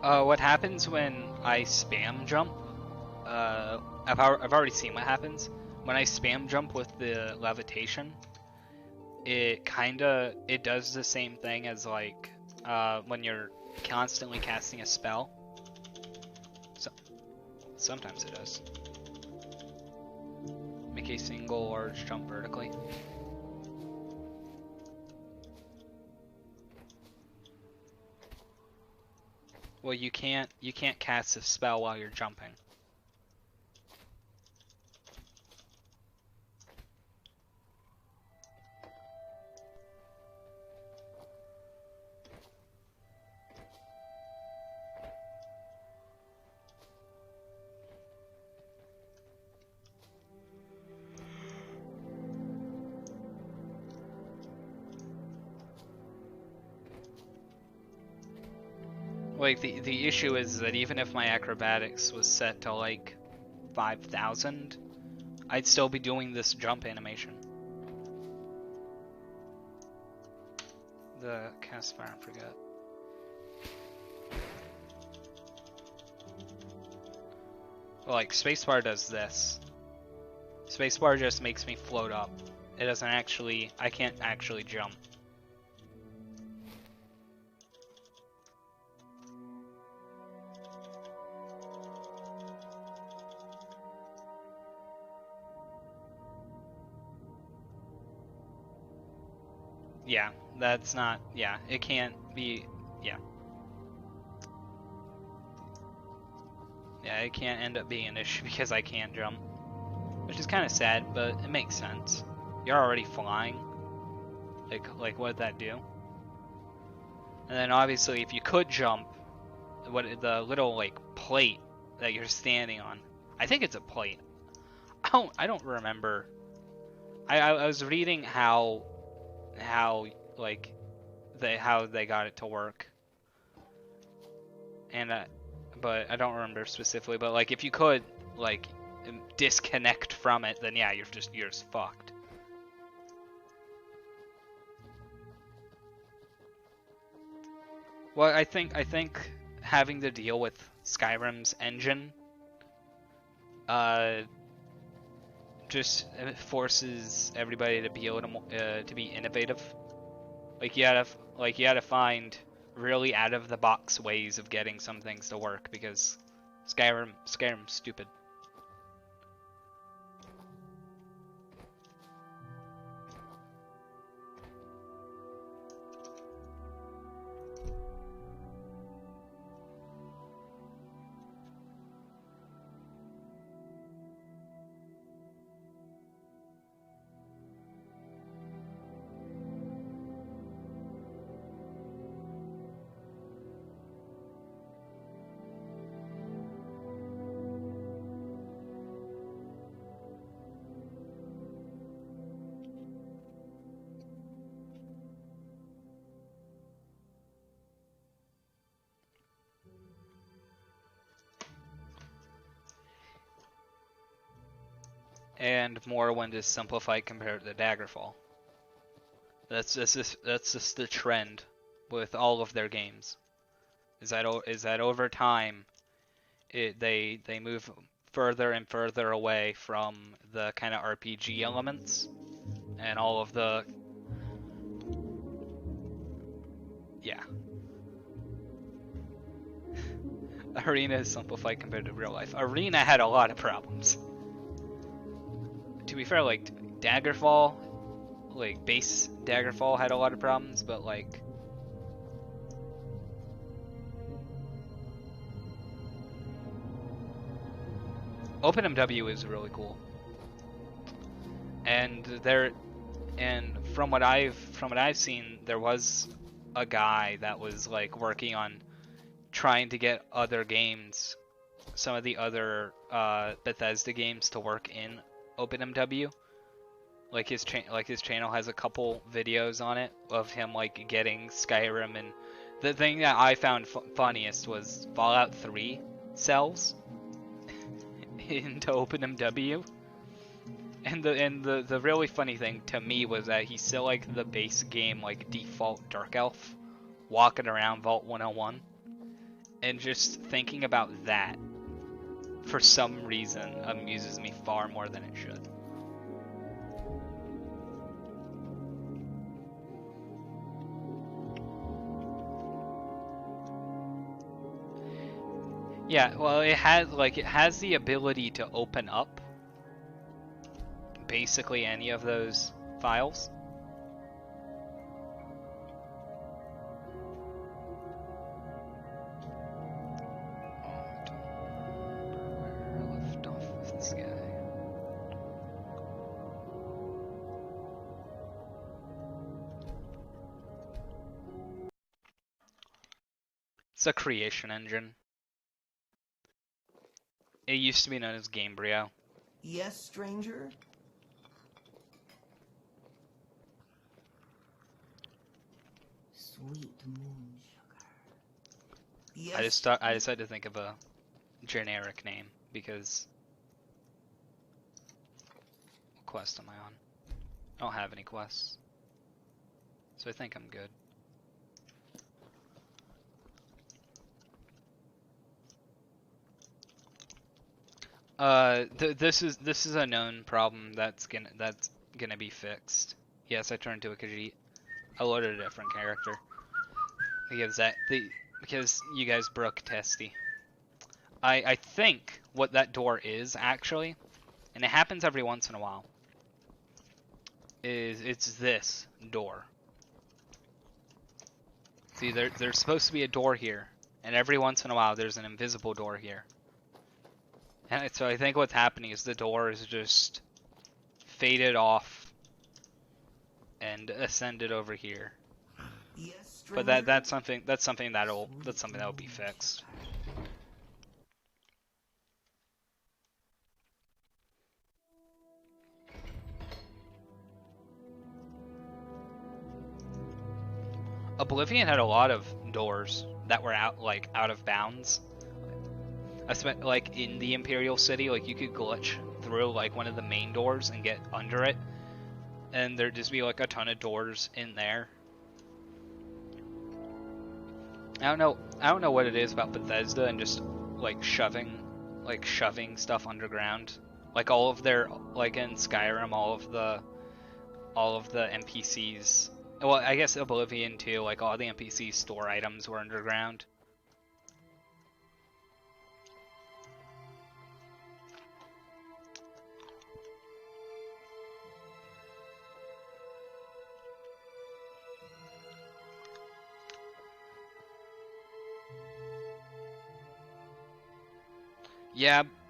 What happens when I spam jump? I've already seen what happens. When I spam jump with the levitation, it does the same thing as like when you're constantly casting a spell. So sometimes it does. Make a single large jump vertically. Well, you can't cast a spell while you're jumping. Like, the issue is that even if my acrobatics was set to like 5,000, I'd still be doing this jump animation. The cast fire and forget. Well, like, spacebar does this. Spacebar just makes me float up. It doesn't actually, I can't actually jump. Yeah, that's not, yeah, it can't be, yeah. Yeah, it can't end up being an issue because I can't jump. Which is kind of sad, but it makes sense. You're already flying. Like what did that do? And then obviously if you could jump, the little like plate that you're standing on, I think it's a plate. I don't remember. I was reading how like how they got it to work, and but I don't remember specifically. But like if you could like disconnect from it, then yeah, you're just fucked. Well, I think having to deal with Skyrim's engine just forces everybody to be able to be innovative. Like you gotta find really out of the box ways of getting some things to work because Skyrim's stupid. and Morrowind is simplified compared to Daggerfall. That's just the trend with all of their games. Is that over time, they move further and further away from the kind of RPG elements and all of the yeah. Arena is simplified compared to real life. Arena had a lot of problems. To be fair, like Daggerfall, like base Daggerfall had a lot of problems, but like OpenMW is really cool. And from what I've seen, there was a guy that was like working on trying to get other games, some of the other Bethesda games to work in OpenMW. Like his channel has a couple videos on it of him like getting Skyrim, and the thing that I found funniest was Fallout 3 cells into OpenMW. And the really funny thing to me was that he's still like the base game like default Dark Elf walking around Vault 101, and just thinking about that for some reason amuses me far more than it should. Yeah, well, it has the ability to open up basically any of those files. I don't remember where I left off with this guy. It's a creation engine. It used to be known as Gamebryo. Yes, stranger? Sweet moon sugar. Yes. I just had to think of a generic name because what quest am I on? I don't have any quests, so I think I'm good. This is a known problem that's gonna be fixed. Yes, I turned to a Khajiit. I loaded a different character because you guys broke Testy. I think what that door is actually, and it happens every once in a while, is it's this door. See, there's supposed to be a door here, and every once in a while there's an invisible door here. And so I think what's happening is the door is just faded off and ascended over here. Yes, But stranger? that's something that'll be fixed. Oblivion had a lot of doors that were out of bounds. I spent like in the Imperial City, like you could glitch through like one of the main doors and get under it, and there'd just be like a ton of doors in there. I don't know what it is about Bethesda and just like shoving stuff underground. Like all of their, like in Skyrim, all of the NPCs. Well, I guess Oblivion too. Like all the NPC store items were underground.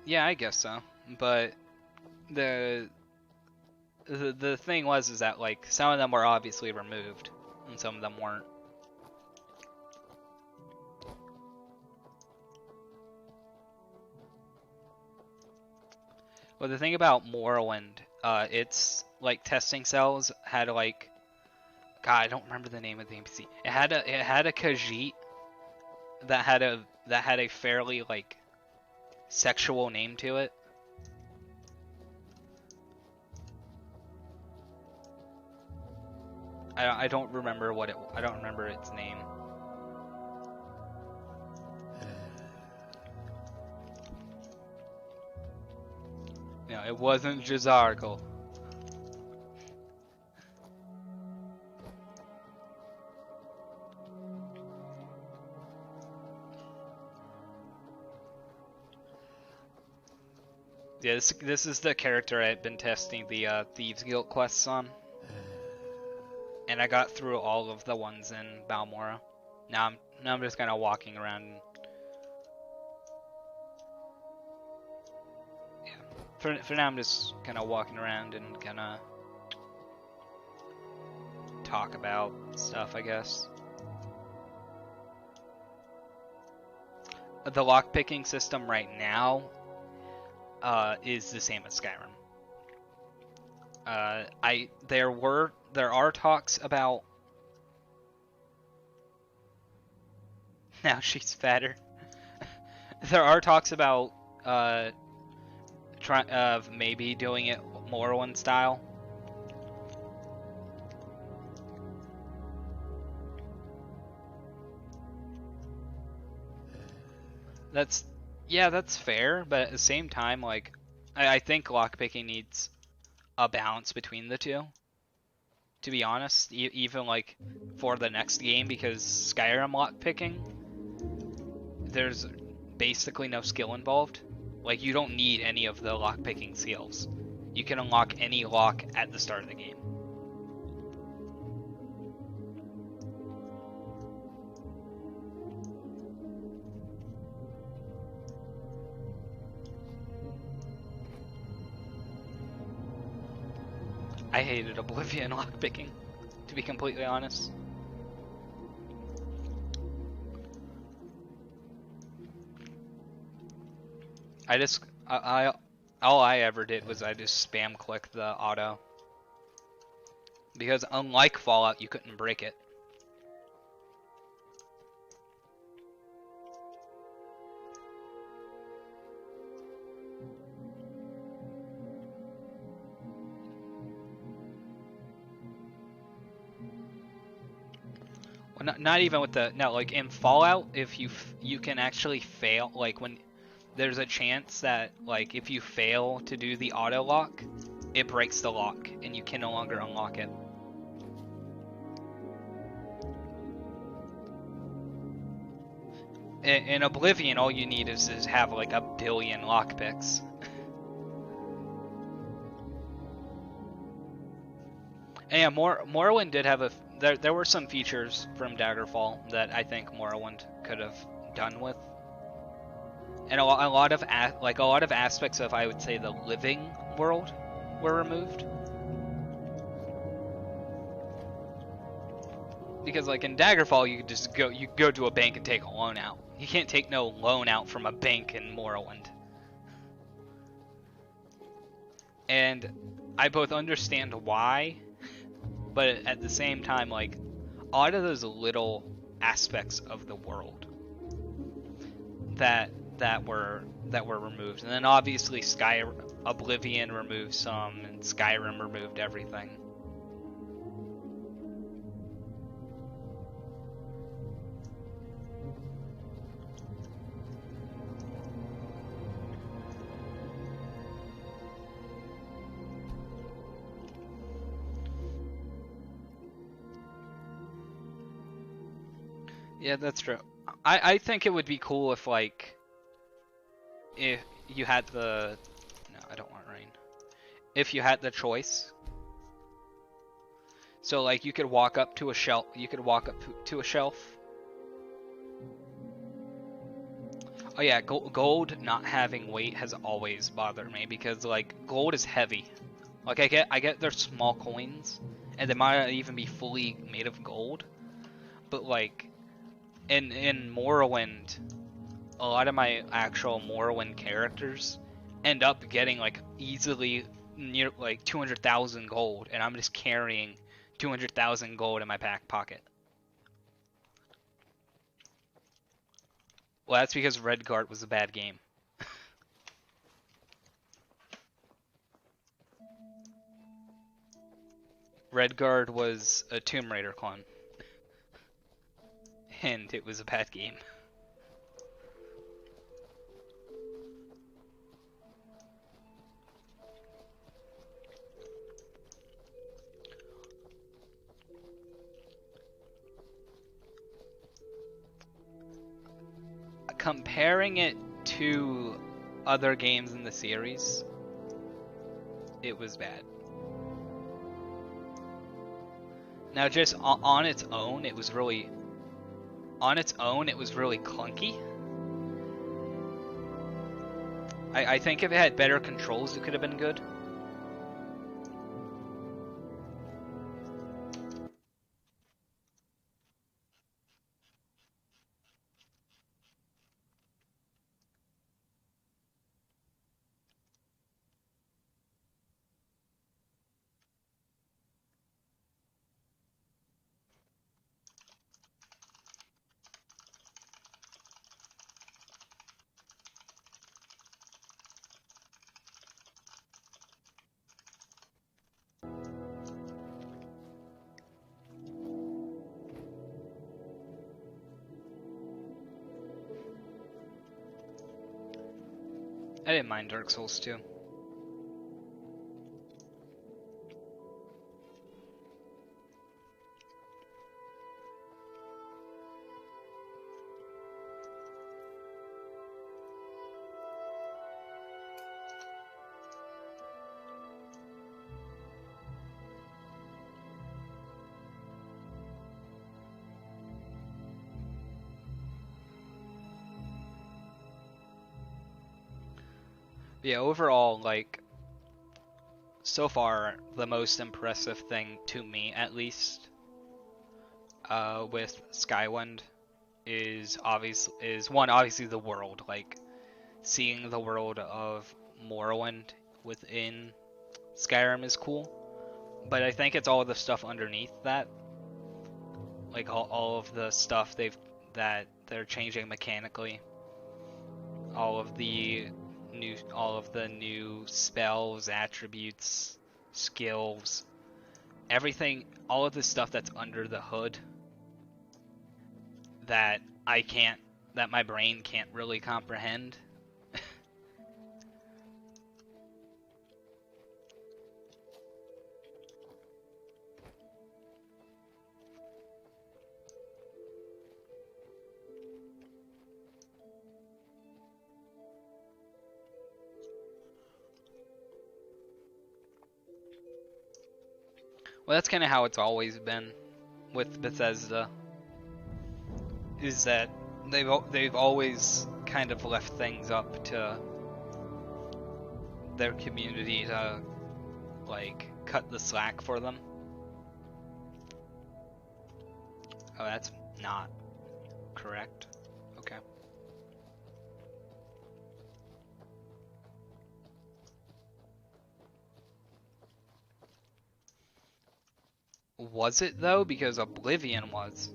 Yeah, I guess so. But the thing is that like some of them were obviously removed and some of them weren't. Well, the thing about Morrowind, its like testing cells had like, God, I don't remember the name of the NPC. It had a Khajiit that had a fairly like sexual name to it. I don't remember what it. I don't remember its name. No, it wasn't Jazargle. Yeah, this is the character I've been testing the Thieves Guild quests on. And I got through all of the ones in Balmora. Now I'm just kind of walking around. Yeah. For now I'm just kind of walking around and kind of talk about stuff, I guess. The lockpicking system right now is the same as Skyrim. There are talks about. Now she's fatter. There are talks about maybe doing it Morrowind style. That's fair, but at the same time, like, I think lockpicking needs a balance between the two. To be honest, even like for the next game, because Skyrim lockpicking, there's basically no skill involved. Like, you don't need any of the lockpicking skills. You can unlock any lock at the start of the game. I hated Oblivion lockpicking, to be completely honest. All I ever did was I just spam click the auto. Because unlike Fallout, you couldn't break it. Well, not even with the no, like in Fallout, if you can actually fail, like when there's a chance that like if you fail to do the auto lock, it breaks the lock and you can no longer unlock it. In Oblivion, all you need is have like a billion lockpicks. And yeah, Morrowind did have there were some features from Daggerfall that I think Morrowind could have done with, and a lot of aspects of, I would say, the living world were removed. Because like in Daggerfall, you could just go to a bank and take a loan out. You can't take no loan out from a bank in Morrowind. And I both understand why, but at the same time, like, a lot of those little aspects of the world that were removed, and then obviously Oblivion removed some, and Skyrim removed everything. Yeah, that's true. I think it would be cool if, like, if you had the... No, I don't want rain. If you had the choice. So, like, you could walk up to a shelf. Oh yeah, gold not having weight has always bothered me, because, like, gold is heavy. Like, I get they're small coins, and they might not even be fully made of gold, but, like, in Morrowind, a lot of my actual Morrowind characters end up getting like easily near like 200,000 gold, and I'm just carrying 200,000 gold in my back pocket. Well, that's because Redguard was a bad game. Redguard was a Tomb Raider clone. And it was a bad game. Comparing it to other games in the series, it was bad. Now, just on its own, it was really clunky. I think if it had better controls, it could have been good. I didn't mind Dark Souls 2. Yeah, overall, like, so far, the most impressive thing to me, at least, with Skywind is obviously the world. Like, seeing the world of Morrowind within Skyrim is cool, but I think it's all the stuff underneath that, like all of the stuff that they're changing mechanically, all of the new spells, attributes, skills, everything, all of the stuff that's under the hood that my brain can't really comprehend. Well, that's kind of how it's always been with Bethesda, is that they've always kind of left things up to their community to, like, cut the slack for them. Oh, that's not correct. Okay. Was it though? Because Oblivion was.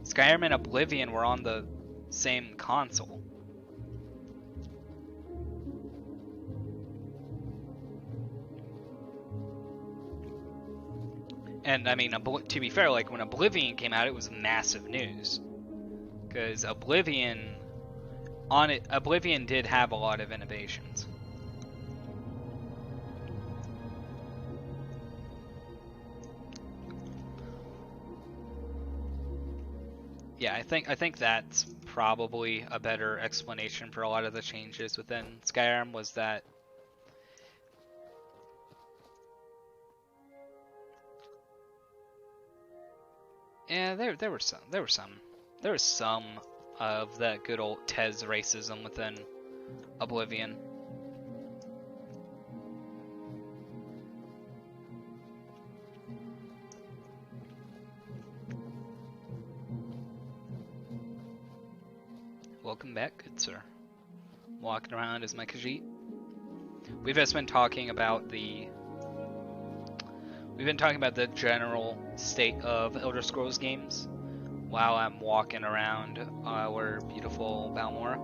Skyrim and Oblivion were on the same console. And I mean, to be fair, like when Oblivion came out, it was massive news. Because Oblivion did have a lot of innovations. Yeah, I think that's probably a better explanation for a lot of the changes within Skyrim, was that yeah, there was some of that good old Tez racism within Oblivion. Welcome back, good sir. Walking around as my Khajiit. We've just been talking about the general state of Elder Scrolls games while I'm walking around our beautiful Balmora.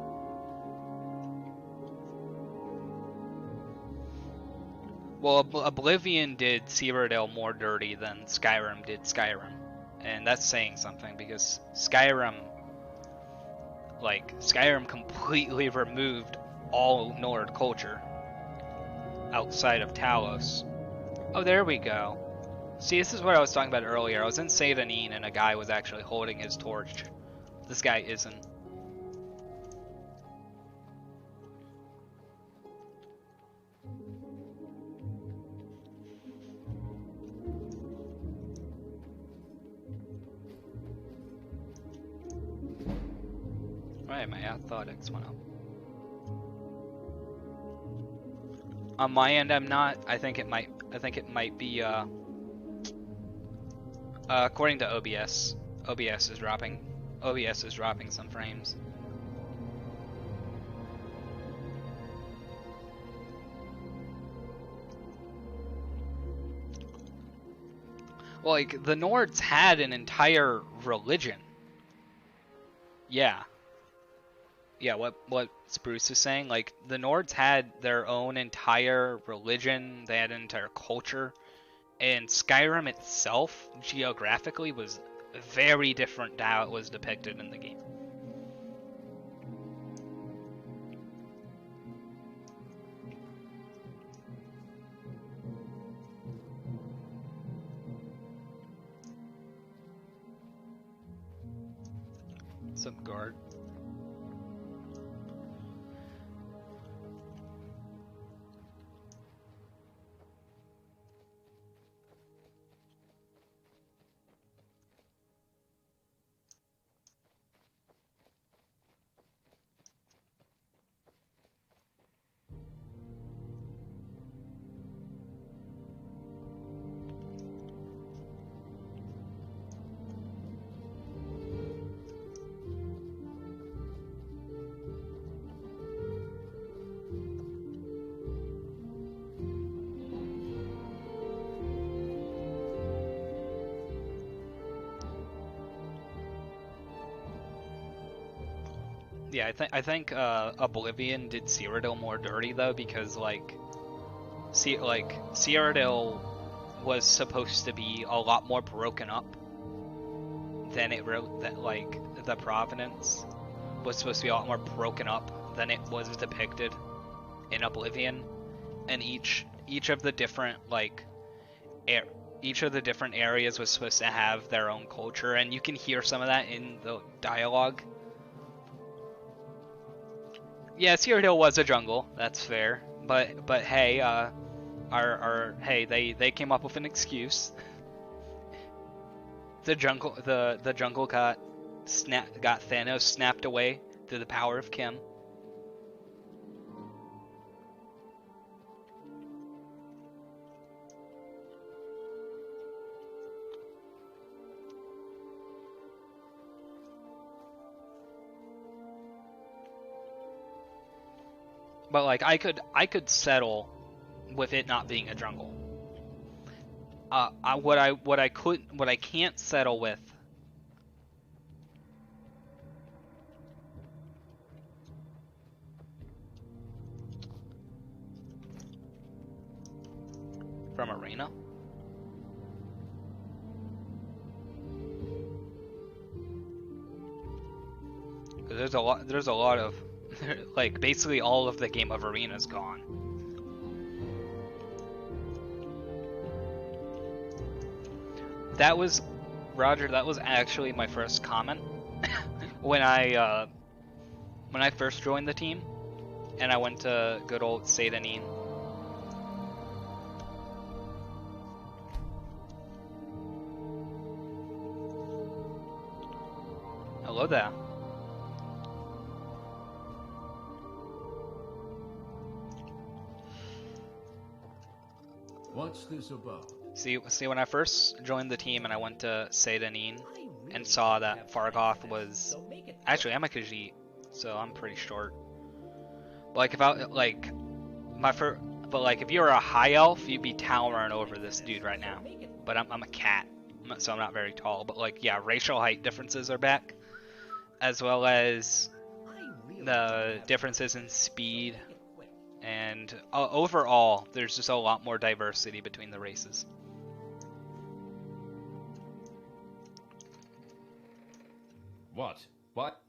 Well, Oblivion did Cyrodiil more dirty than Skyrim did Skyrim. And that's saying something, because Skyrim completely removed all Nord culture outside of Talos. Oh, there we go. See, this is what I was talking about earlier. I was in Seydanine and a guy was actually holding his torch. This guy isn't. Right, my athletics went up. On my end, I'm not. I think it might be. According to OBS, OBS is dropping some frames. Well, like the Nords had an entire religion. Yeah. Yeah, what Spruce is saying, like the Nords had their own entire religion, they had an entire culture, and Skyrim itself, geographically, was very different to how it was depicted in the game. Some guard. Yeah, I think Oblivion did Cyrodiil more dirty though, because Cyrodiil was supposed to be a lot more broken up than it wrote. That the Providence was supposed to be a lot more broken up than it was depicted in Oblivion, and each of the different each of the different areas was supposed to have their own culture, and you can hear some of that in the dialogue. Yeah, Cyrodiil was a jungle. That's fair. But hey, they came up with an excuse. The jungle got Thanos snapped away through the power of Kim. But like I could settle with it not being a jungle. What I can't settle with from Arena. There's a lot of like basically all of the game of Arena's gone. That was Roger, that was actually my first comment when I first joined the team and I went to good old Seydanine. Hello there. What's this about? See, when I first joined the team and I went to Seydanine and saw that Fargoth was actually I'm a Khajiit, so I'm pretty short. But like if I if you were a high elf, you'd be towering over this dude right now. But I'm a cat, so I'm not very tall. But like yeah, racial height differences are back, as well as the differences in speed And overall, there's just a lot more diversity between the races. What? What?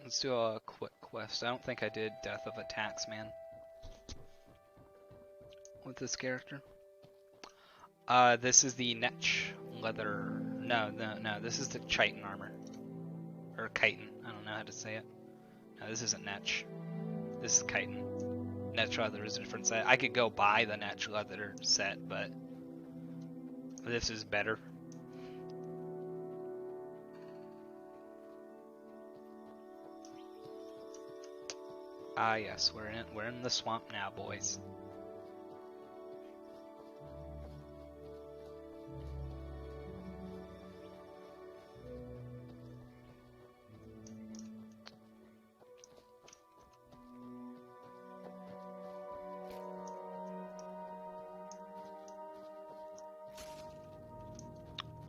Let's do a quick quest. I don't think I did Death of a Taxman with this character. This is the Netch leather. No, this is the chitin armor. Or chitin. I don't know how to say it. No, this isn't Netch. This is chitin. Netch leather is a different set. I could go buy the Netch leather set, but this is better. Ah, yes, we're in the swamp now, boys.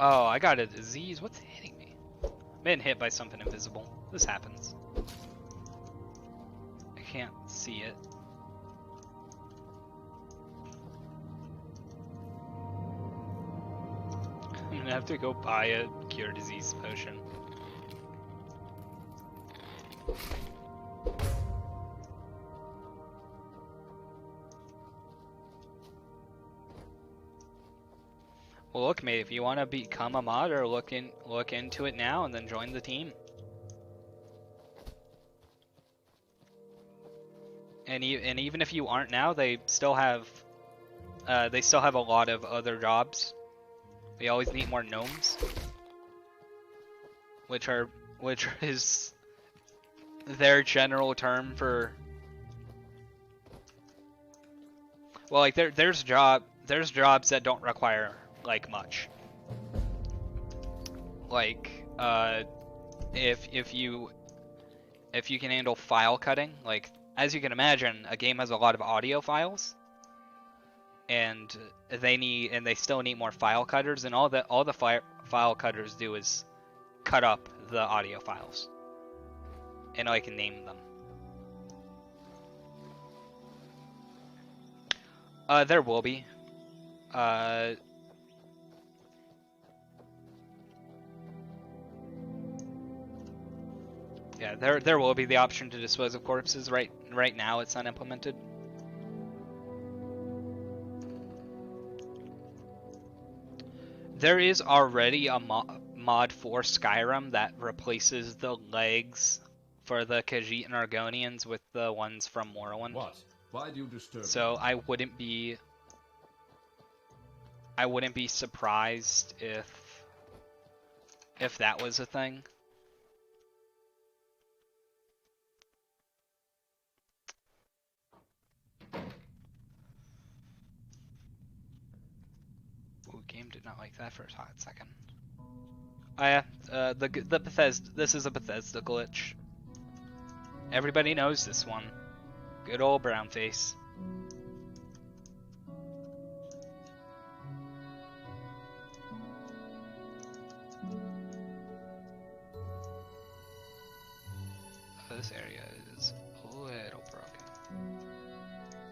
Oh, I got a disease. What's hitting me? I'm being hit by something invisible. This happens. I can't see it. I'm gonna have to go buy a cure disease potion. Well, look, mate, if you want to become a modder, look into it now and then join the team. And even if you aren't now, they still have a lot of other jobs. We always need more gnomes, which is their general term for, well, like there's jobs that don't require like much. Like if you can handle file cutting, like as you can imagine, a game has a lot of audio files, and they still need more file cutters, and all the file cutters do is cut up the audio files, and I can name them. There will be. Yeah, there will be the option to dispose of corpses. Right now, it's not implemented. There is already a mod for Skyrim that replaces the legs for the Khajiit and Argonians with the ones from Morrowind. What? Why do you disturb So me? I wouldn't be surprised if that was a thing. Ooh, game did not like that for a hot second. Oh yeah, the Bethesda. This is a Bethesda glitch. Everybody knows this one. Good old brown face. This area is a little broken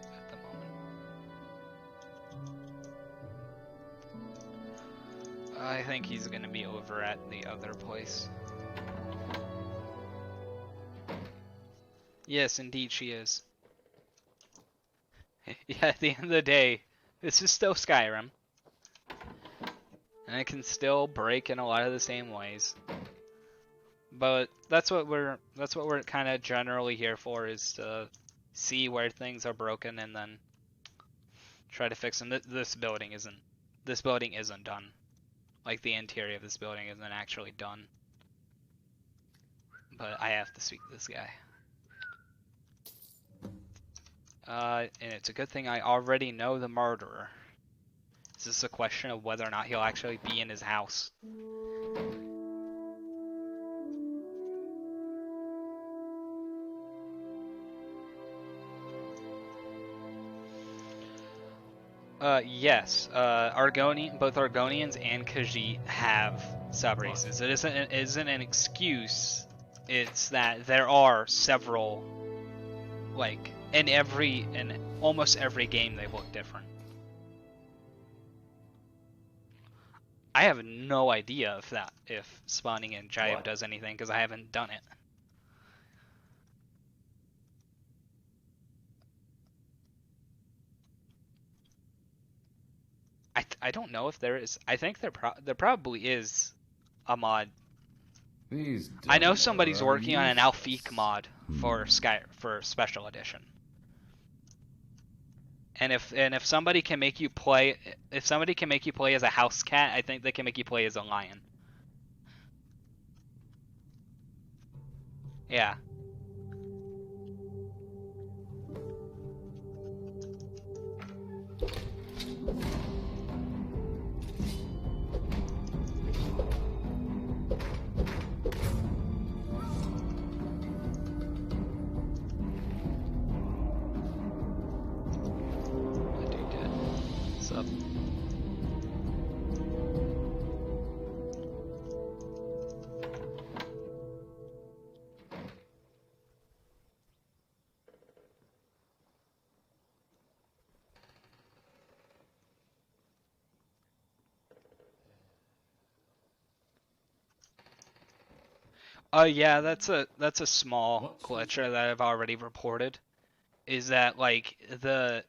at the moment. I think he's gonna be over at the other place. Yes, indeed she is. Yeah, at the end of the day, this is still Skyrim. And it can still break in a lot of the same ways. But that's what we're kind of generally here for, is to see where things are broken and then try to fix them. This building isn't done. Like, the interior of this building isn't actually done. But I have to speak to this guy. And it's a good thing I already know the murderer. It's just a question of whether or not he'll actually be in his house. Yes. Both Argonians and Khajiit have subraces. It isn't an excuse. It's that there are several, like, in almost every game they look different. I have no idea if spawning in Jive What? does anything because I haven't done it. I don't know if there is. I think there probably is a mod. These I know dumb somebody's are working on an useless. Alfiq mod for Special Edition. And if somebody can make you play as a house cat, I think they can make you play as a lion. Yeah. That dude did. What's up? Yeah, that's a small What's glitch that I've already reported. Is that like the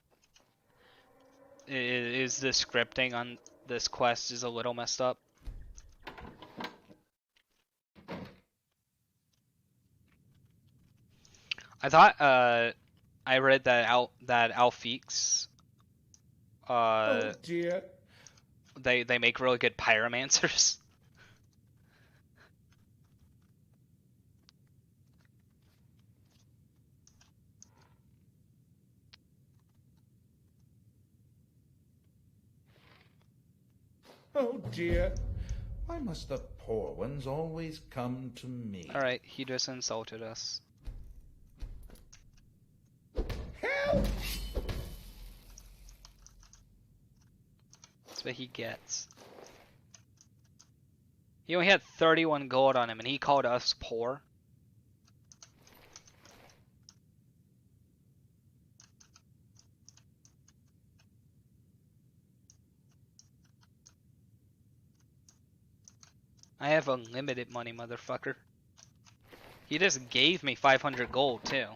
scripting on this quest is a little messed up. I thought I read that Alfiqs Oh dear. they make really good pyromancers. Oh dear. Why must the poor ones always come to me? Alright, he just insulted us. Help! That's what he gets. He only had 31 gold on him and he called us poor. I have unlimited money, motherfucker. He just gave me 500 gold, too.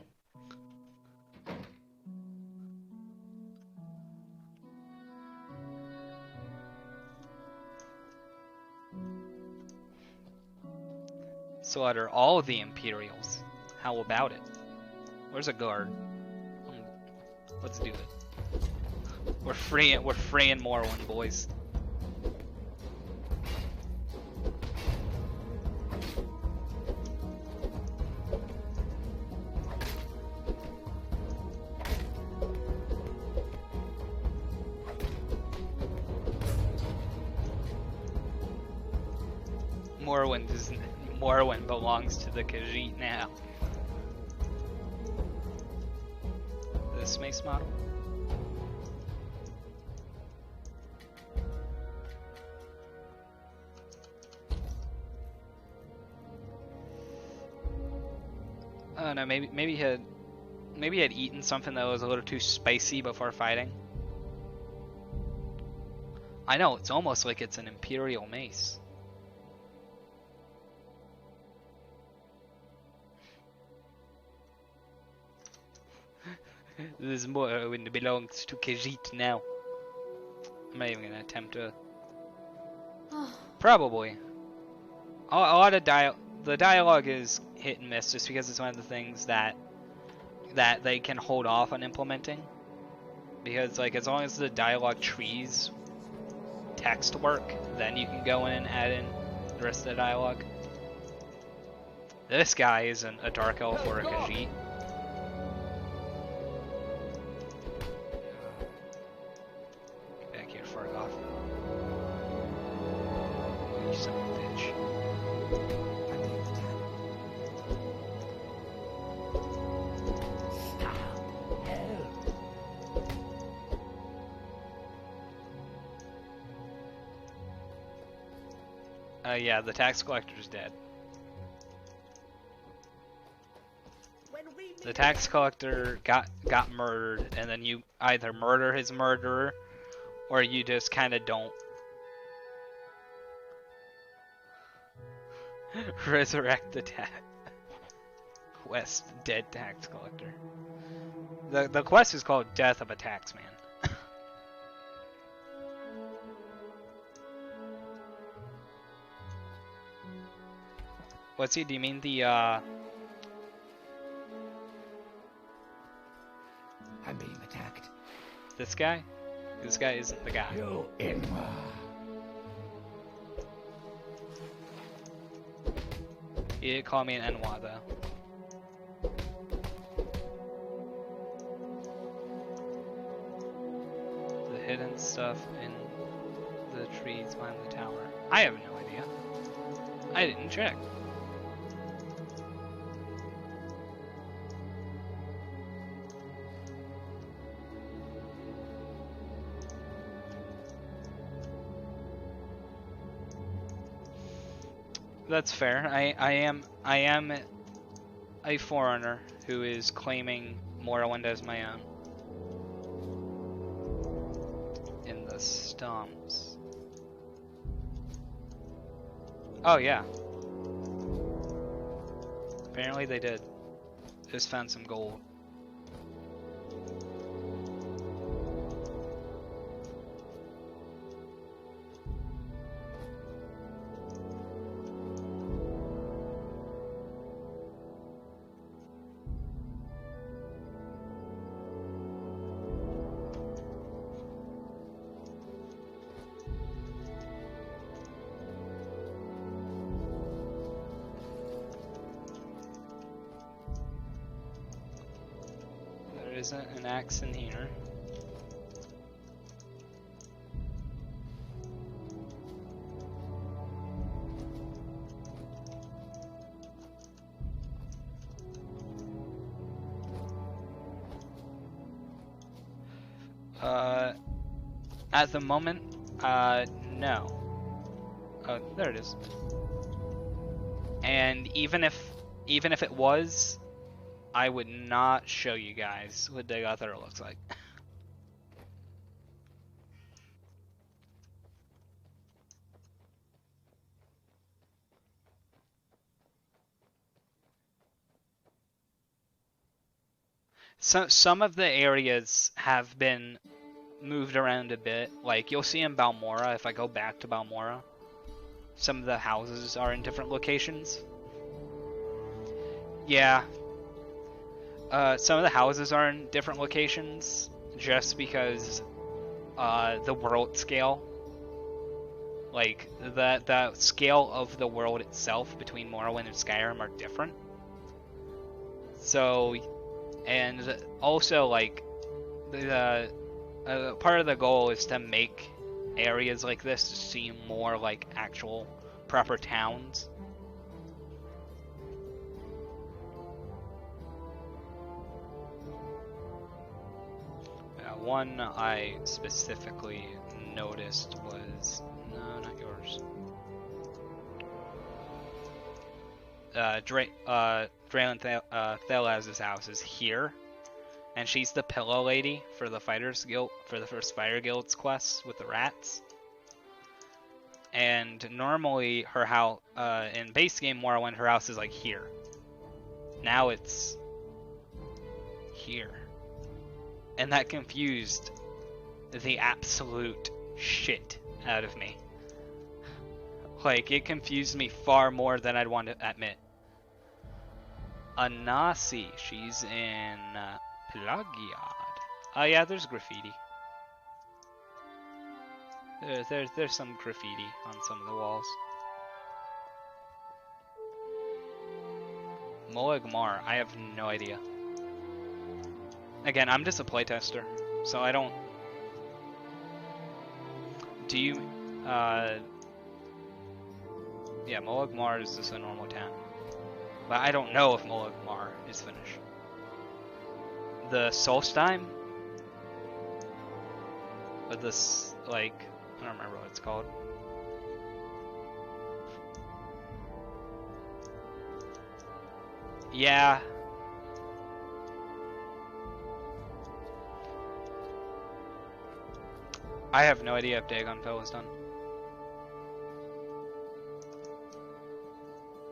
Slaughter all the Imperials. How about it? Where's a guard? Let's do it. We're freeing Morrowind, boys. Morrowind belongs to the Khajiit now. This mace model? I don't know, maybe he had eaten something that was a little too spicy before fighting. I know, it's almost like it's an Imperial mace. This Morrowind belongs to Khajiit now. I'm not even gonna attempt to. Probably. A lot of the dialogue is hit and miss just because it's one of the things that they can hold off on implementing. Because like as long as the dialogue trees text work, then you can go in and add in the rest of the dialogue. This guy isn't a dark elf or a Khajiit. Back here, Fargoth. You son of a bitch. Stop. Help. Yeah, the tax collector's dead. When we meet The tax again, collector got murdered, and then you either murder his murderer, or you just kind of don't. Resurrect the quest, dead tax collector. The quest is called Death of a Taxman. What's he? Do you mean the I'm being attacked. this guy? This guy isn't the guy. You Inma. He did call me an Enwa though. The hidden stuff in the trees behind the tower. I have no idea. I didn't check. That's fair. I am a foreigner who is claiming Morrowind as my own. In the stumps. Oh yeah. Apparently they did. Just found some gold. Isn't an axe in here. At the moment, no. Oh, there it is. And even if it was, I would not show you guys what Degather looks like. So some of the areas have been moved around a bit. Like you'll see in Balmora, if I go back to Balmora, some of the houses are in different locations. Yeah. Some of the houses are in different locations just because the world scale, like the scale of the world itself between Morrowind and Skyrim are different. So, and also like the part of the goal is to make areas like this seem more like actual proper towns. One I specifically noticed was... No, not yours. Draylen Thelaz's house is here. And she's the pillow lady for the Fighters Guild, for the first Fire Guild's quests with the rats. And normally her house, in base game Morrowind, her house is like here. Now it's here. And that confused the absolute shit out of me. Like, it confused me far more than I'd want to admit. Anasi, she's in Pelagiad. Oh yeah, there's graffiti. There's some graffiti on some of the walls. Moegmar, I have no idea. Again, I'm just a playtester, so I don't... Do you... Yeah, Moegmar is just a normal town. But I don't know if Moegmar is finished. The Solstheim? But this, like... I don't remember what it's called. Yeah. I have no idea if Dagon Fell is done.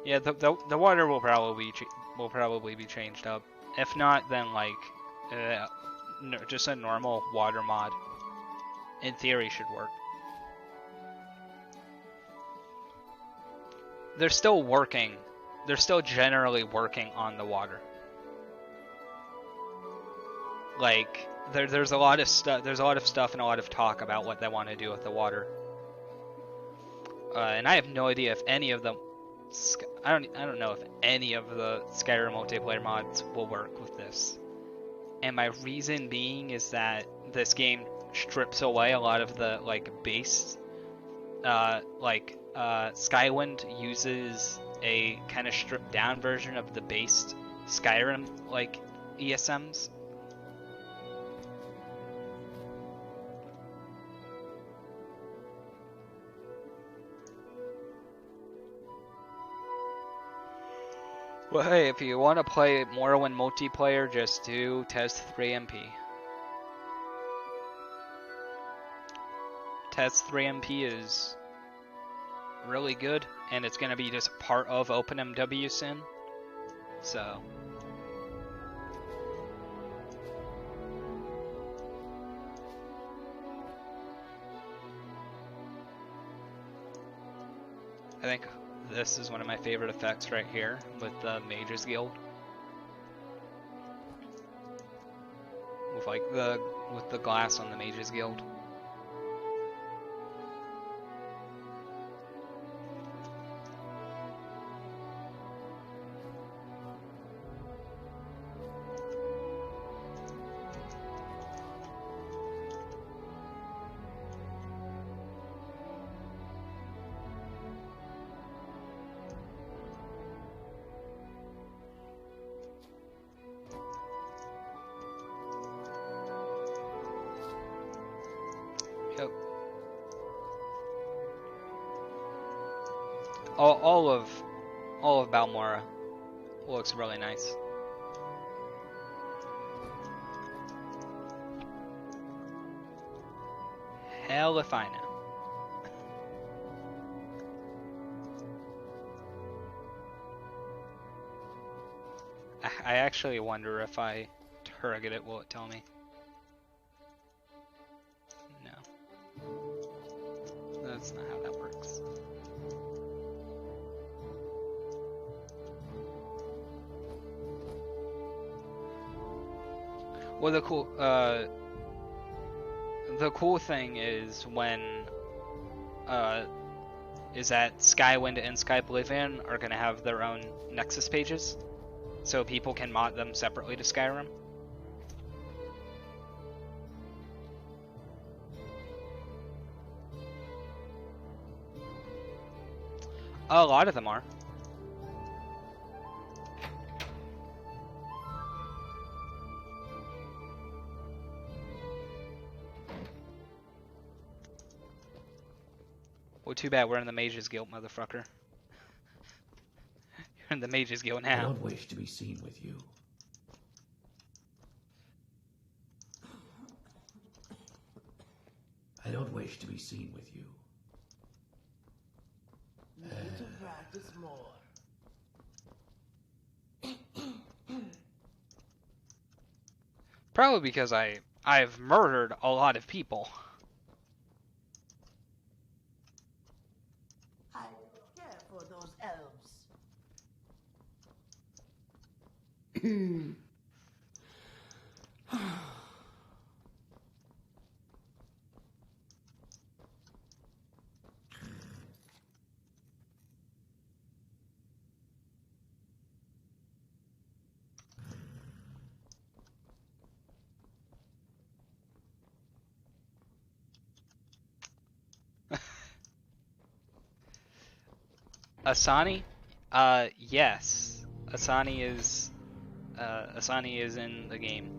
Yeah, the water will probably be changed up. If not, then like just a normal water mod, in theory, should work. They're still working. They're still generally working on the water. Like there's a lot of stuff. There's a lot of stuff and a lot of talk about what they want to do with the water. And I have no idea if any of them. I don't know if any of the Skyrim multiplayer mods will work with this. And my reason being is that this game strips away a lot of the like base, Skywind uses a kind of stripped down version of the base Skyrim like ESMs. Well, hey, if you want to play Morrowind multiplayer, just do Test 3MP. Test 3MP is really good, and it's going to be just part of OpenMW soon. So. I think this is one of my favorite effects right here with the Mages Guild. With like with the glass on the Mages Guild. All of Balmora looks really nice. Hell if I know. I actually wonder if I target it, will it tell me? No. That's not how that works. Well, the cool thing is is that Skywind and Skyblivion are gonna have their own Nexus pages, so people can mod them separately to Skyrim. A lot of them are. Well, too bad we're in the Mages Guild, motherfucker. You're in the Mages Guild now. I don't wish to be seen with you. I don't wish to be seen with you. Need to practice more. Probably because I've murdered a lot of people. I care for those elves. Asani? Yes. Asani is in the game.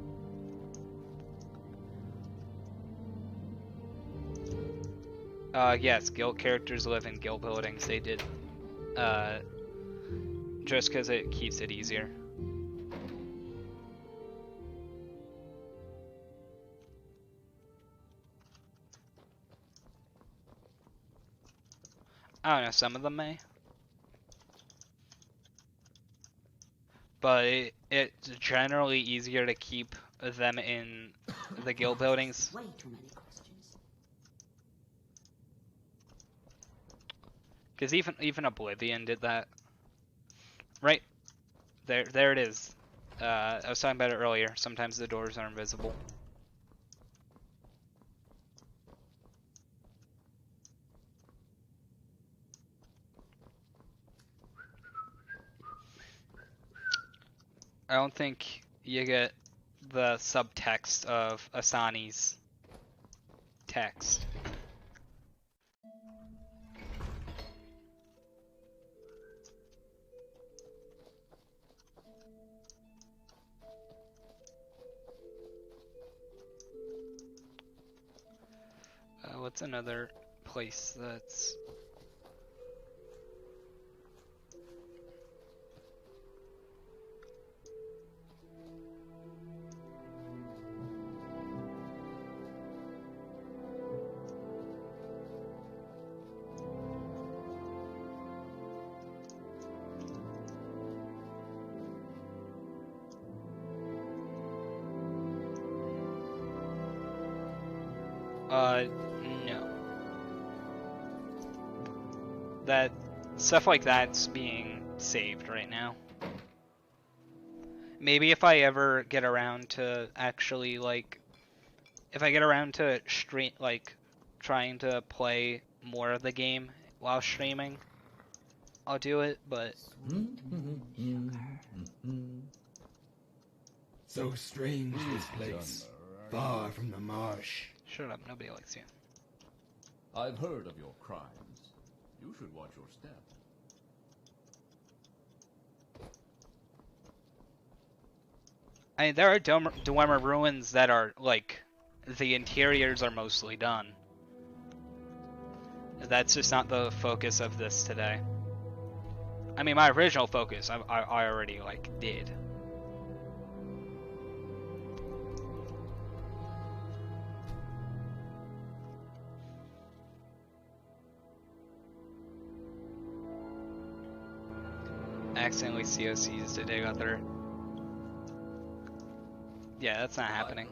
Yes, guild characters live in guild buildings. They did, just because it keeps it easier. I don't know, some of them may. But it's generally easier to keep them in the guild buildings. Way too many questions. Because even Oblivion did that. Right. There it is. I was talking about it earlier. Sometimes the doors are invisible. I don't think you get the subtext of Asani's text. What's another place that's... No. That stuff like that's being saved right now. Maybe if I ever get around to actually if I get around to stream trying to play more of the game while streaming, I'll do it, but So strange this place, far from the marsh. shut up, nobody likes you. I've heard of your crimes. You should watch your step. I mean, there are Dwemer ruins that are the interiors are mostly done. That's just not the focus of this today. I mean, my original focus, I already did. Accidentally COCs to dig out there. Yeah, that's not happening.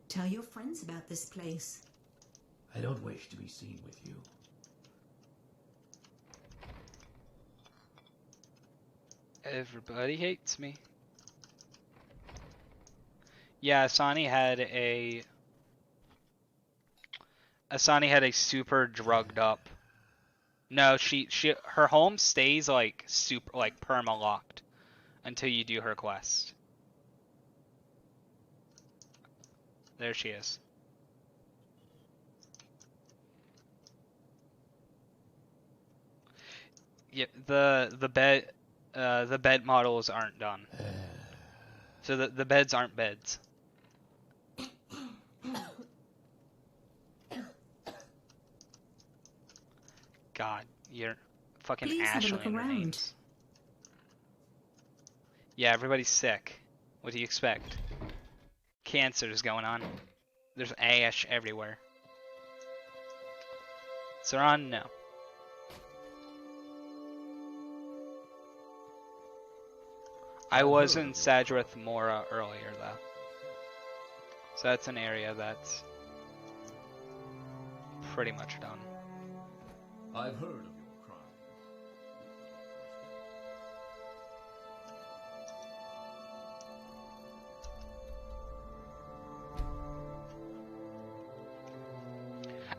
Tell your friends about this place. I don't wish to be seen with you. Everybody hates me. Yeah, Asani had a super drugged up. No, her home stays super perma locked until you do her quest. There she is. Yeah, the bed models aren't done. So the beds aren't beds. God, you're fucking Please have a Ashley look in your around. names. Yeah, everybody's sick. What do you expect? Cancer is going on. There's ash everywhere. Saran, no. I was in Sadrith Mora earlier, though. So that's an area that's pretty much done. I've heard of your crimes.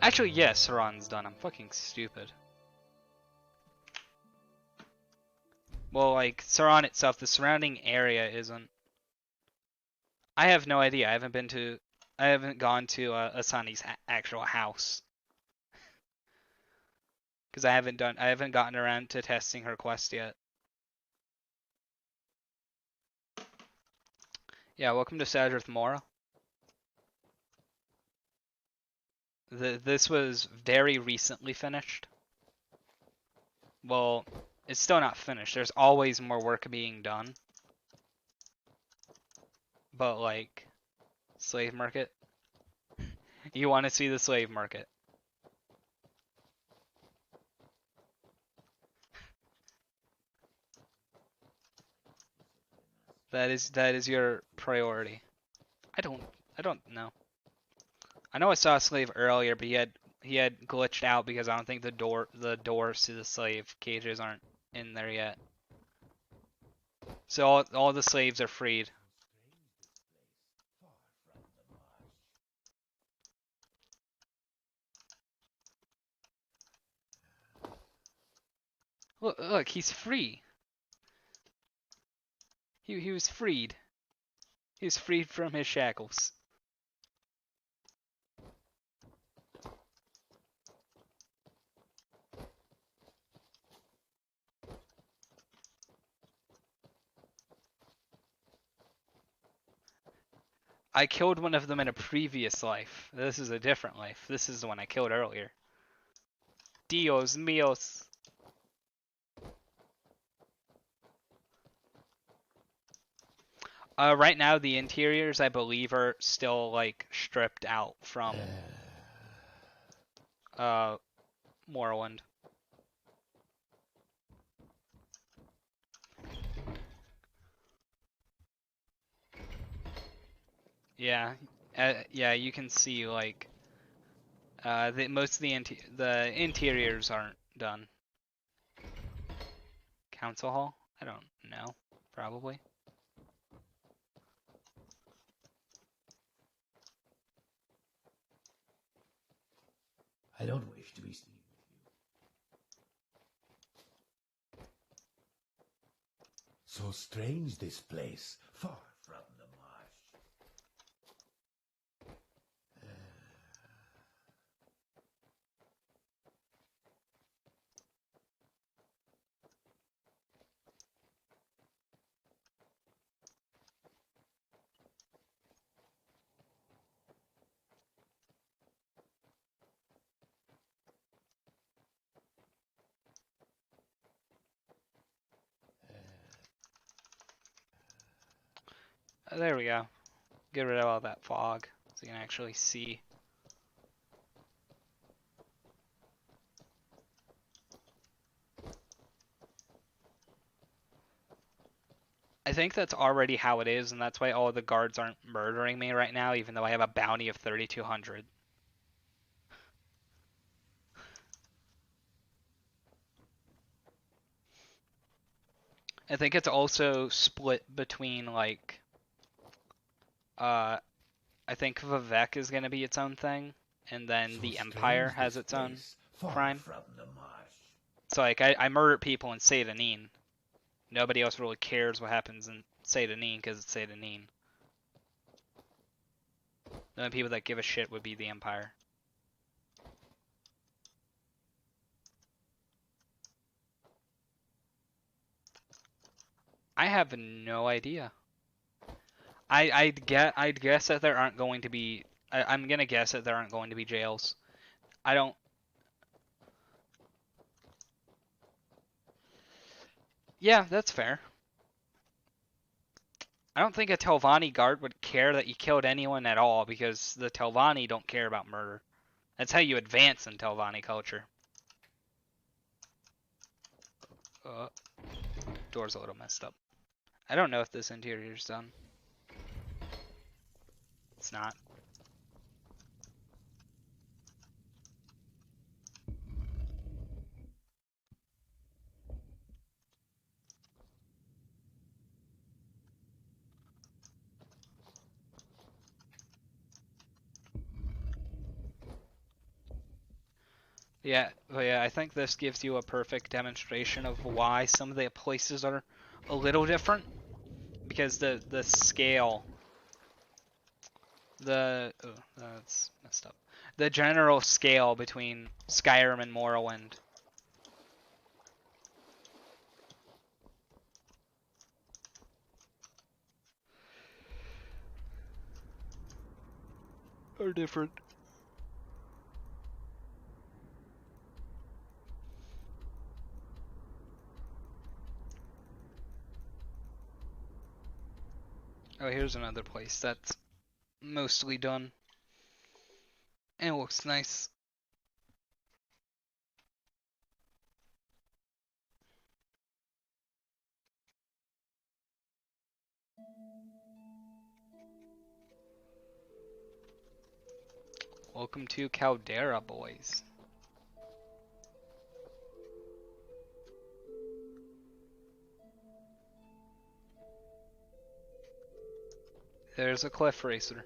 Actually, yes, Saran's done. I'm fucking stupid. Well, Saran itself, the surrounding area isn't. I have no idea. I haven't gone to Asani's actual house. Because I haven't gotten around to testing her quest yet. Yeah, welcome to Sadrith Mora. This was very recently finished. Well, it's still not finished. There's always more work being done. But like, slave market? You want to see the slave market? That is your priority. I don't know. I know I saw a slave earlier, but he had glitched out because I don't think the doors to the slave cages aren't in there yet. So all the slaves are freed. Look, he's free. He was freed. He was freed from his shackles. I killed one of them in a previous life. This is a different life. This is the one I killed earlier. Dios míos. Right now the interiors, I believe, are still like stripped out from Morrowind. Yeah, yeah, you can see like most of the interiors aren't done. Council hall? I don't know. Probably. I don't wish to be seen with you. So strange this place, far from the marsh. There we go. Get rid of all that fog so you can actually see. I think that's already how it is, and that's why all the guards aren't murdering me right now, even though I have a bounty of 3,200. I think it's also split between, like, I think Vivek is going to be its own thing, and then So the Empire strange has this its own place, far crime. from the marsh. So, like, I murder people in Satanin. Nobody else really cares what happens in Satanin because it's Satanin. The only people that give a shit would be the Empire. I have no idea. I'd guess that there aren't going to be. I'm gonna guess that there aren't going to be jails. I don't. Yeah, that's fair. I don't think a Telvanni guard would care that you killed anyone at all because the Telvanni don't care about murder. That's how you advance in Telvanni culture. Door's a little messed up. I don't know if this interior's done. It's not. Yeah, but yeah, I think this gives you a perfect demonstration of why some of the places are a little different. Because the scale, that's messed up. The general scale between Skyrim and Morrowind. Are different. Oh, here's another place that's mostly done. And it looks nice. Welcome to Caldera, boys. There's a cliff racer.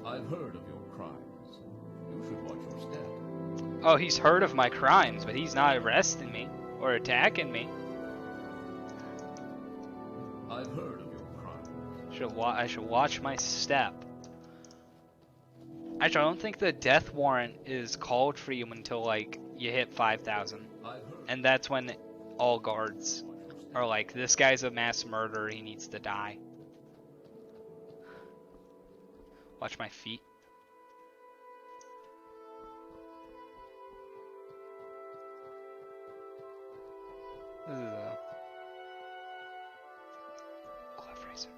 I've heard of your crimes. You should watch your step. Oh, he's heard of my crimes, but he's not arresting me or attacking me. I've heard of your crimes. I should watch my step. Actually, I don't think the death warrant is called for you until like you hit 5,000, and that's when all guards are like, "This guy's a mass murderer. He needs to die." Watch my feet. This is a cliff racer.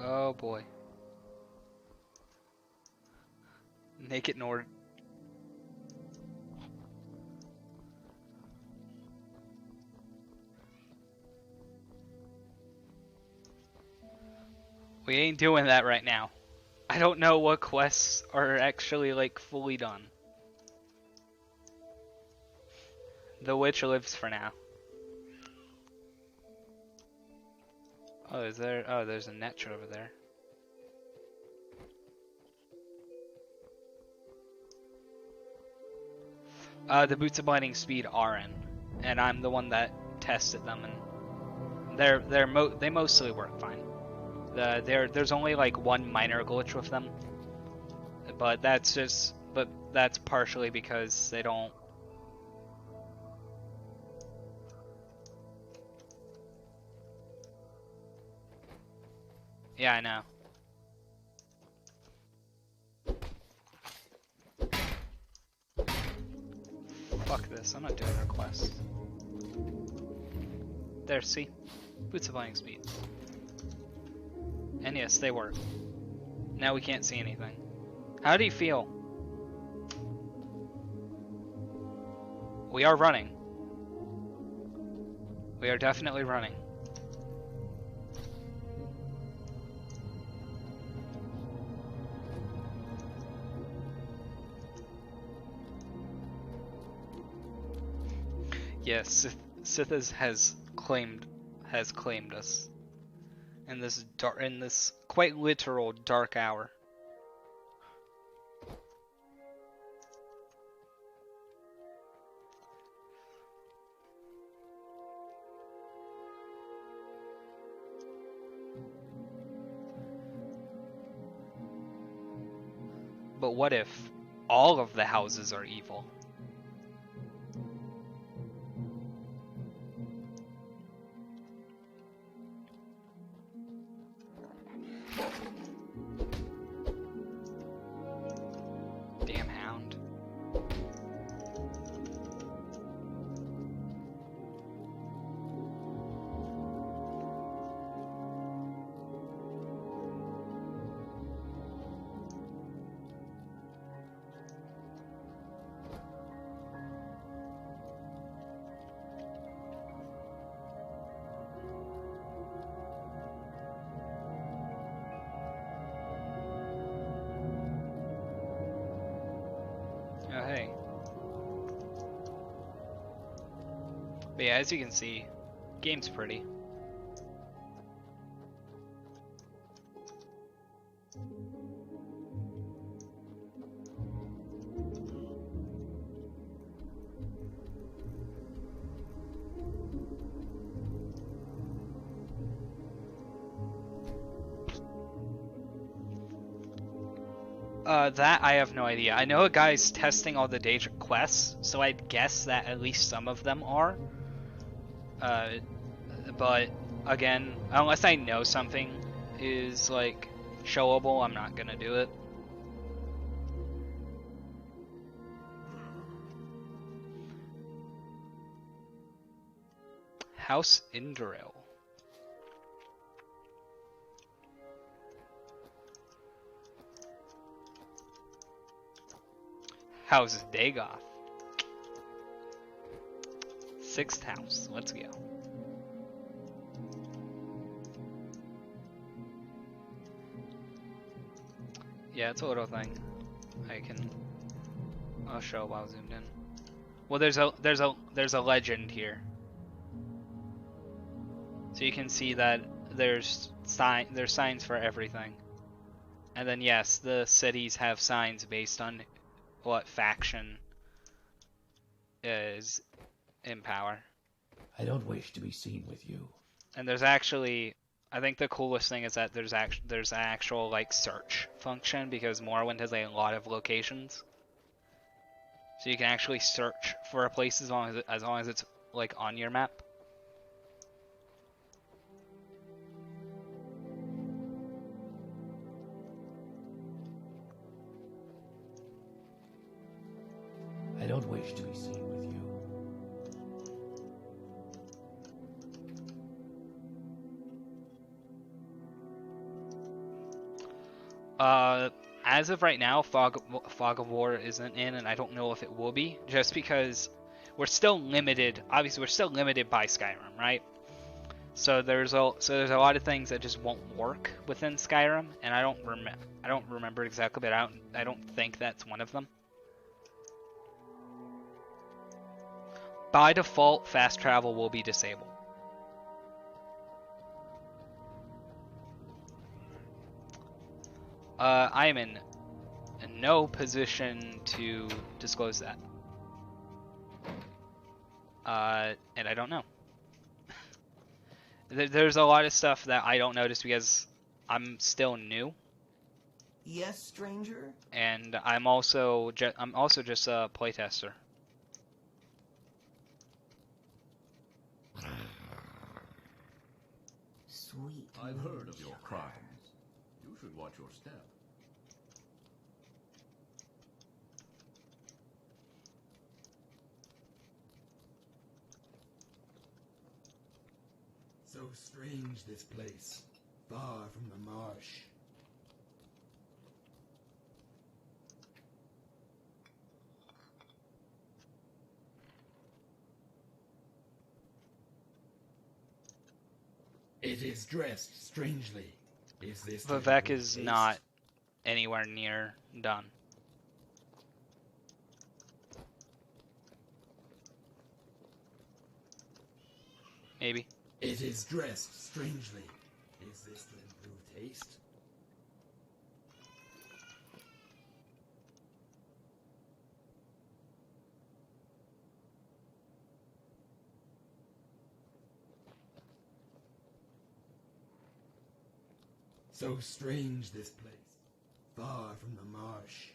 Oh boy. Naked Nord. We ain't doing that right now. I don't know what quests are actually like fully done. The witch lives for now. Oh, is there? Oh, there's a Netra over there. The boots of blinding speed are in, and I'm the one that tested them, and they mostly work fine. There's only like one minor glitch with them, but that's partially because they don't. Yeah, I know. Fuck this, I'm not doing requests. There, see? Boots of blinding speed. And yes, they work. Now we can't see anything. How do you feel? We are running. We are definitely running. Yes, Sith has claimed us in this quite literal dark hour. But what if all of the houses are evil? Damn hound. But yeah, as you can see, game's pretty. That I have no idea. I know a guy's testing all the Daedric quests, so I'd guess that at least some of them are. But again, unless I know something is like showable, I'm not gonna do it. House Indoril. House Dagoth. 6th house. Let's go. Yeah, it's a little thing. I'll show while zoomed in. Well, there's a legend here. So you can see that there's signs for everything. And then yes, the cities have signs based on what faction is in power. I don't wish to be seen with you. And there's actually, I think the coolest thing is that there's an actual like search function, because Morrowind has a lot of locations. So you can actually search for a place as long as it's like on your map. I don't wish to be seen with you. As of right now, Fog of War isn't in, and I don't know if it will be, just because we're still limited. Obviously, we're still limited by Skyrim, right? So there's a lot of things that just won't work within Skyrim, and I don't remember exactly, but I don't think that's one of them. By default, fast travel will be disabled. I am in no position to disclose that. And I don't know. There's a lot of stuff that I don't know just because I'm still new. Yes, stranger? And I'm also just a playtester. Sweet. I've heard of your crimes. You should watch your step. So strange this place, far from the marsh. It is dressed strangely. Is this to Vivek improve is taste? not anywhere near done. Maybe. It is dressed strangely. Is this to improve taste? So strange this place, far from the marsh.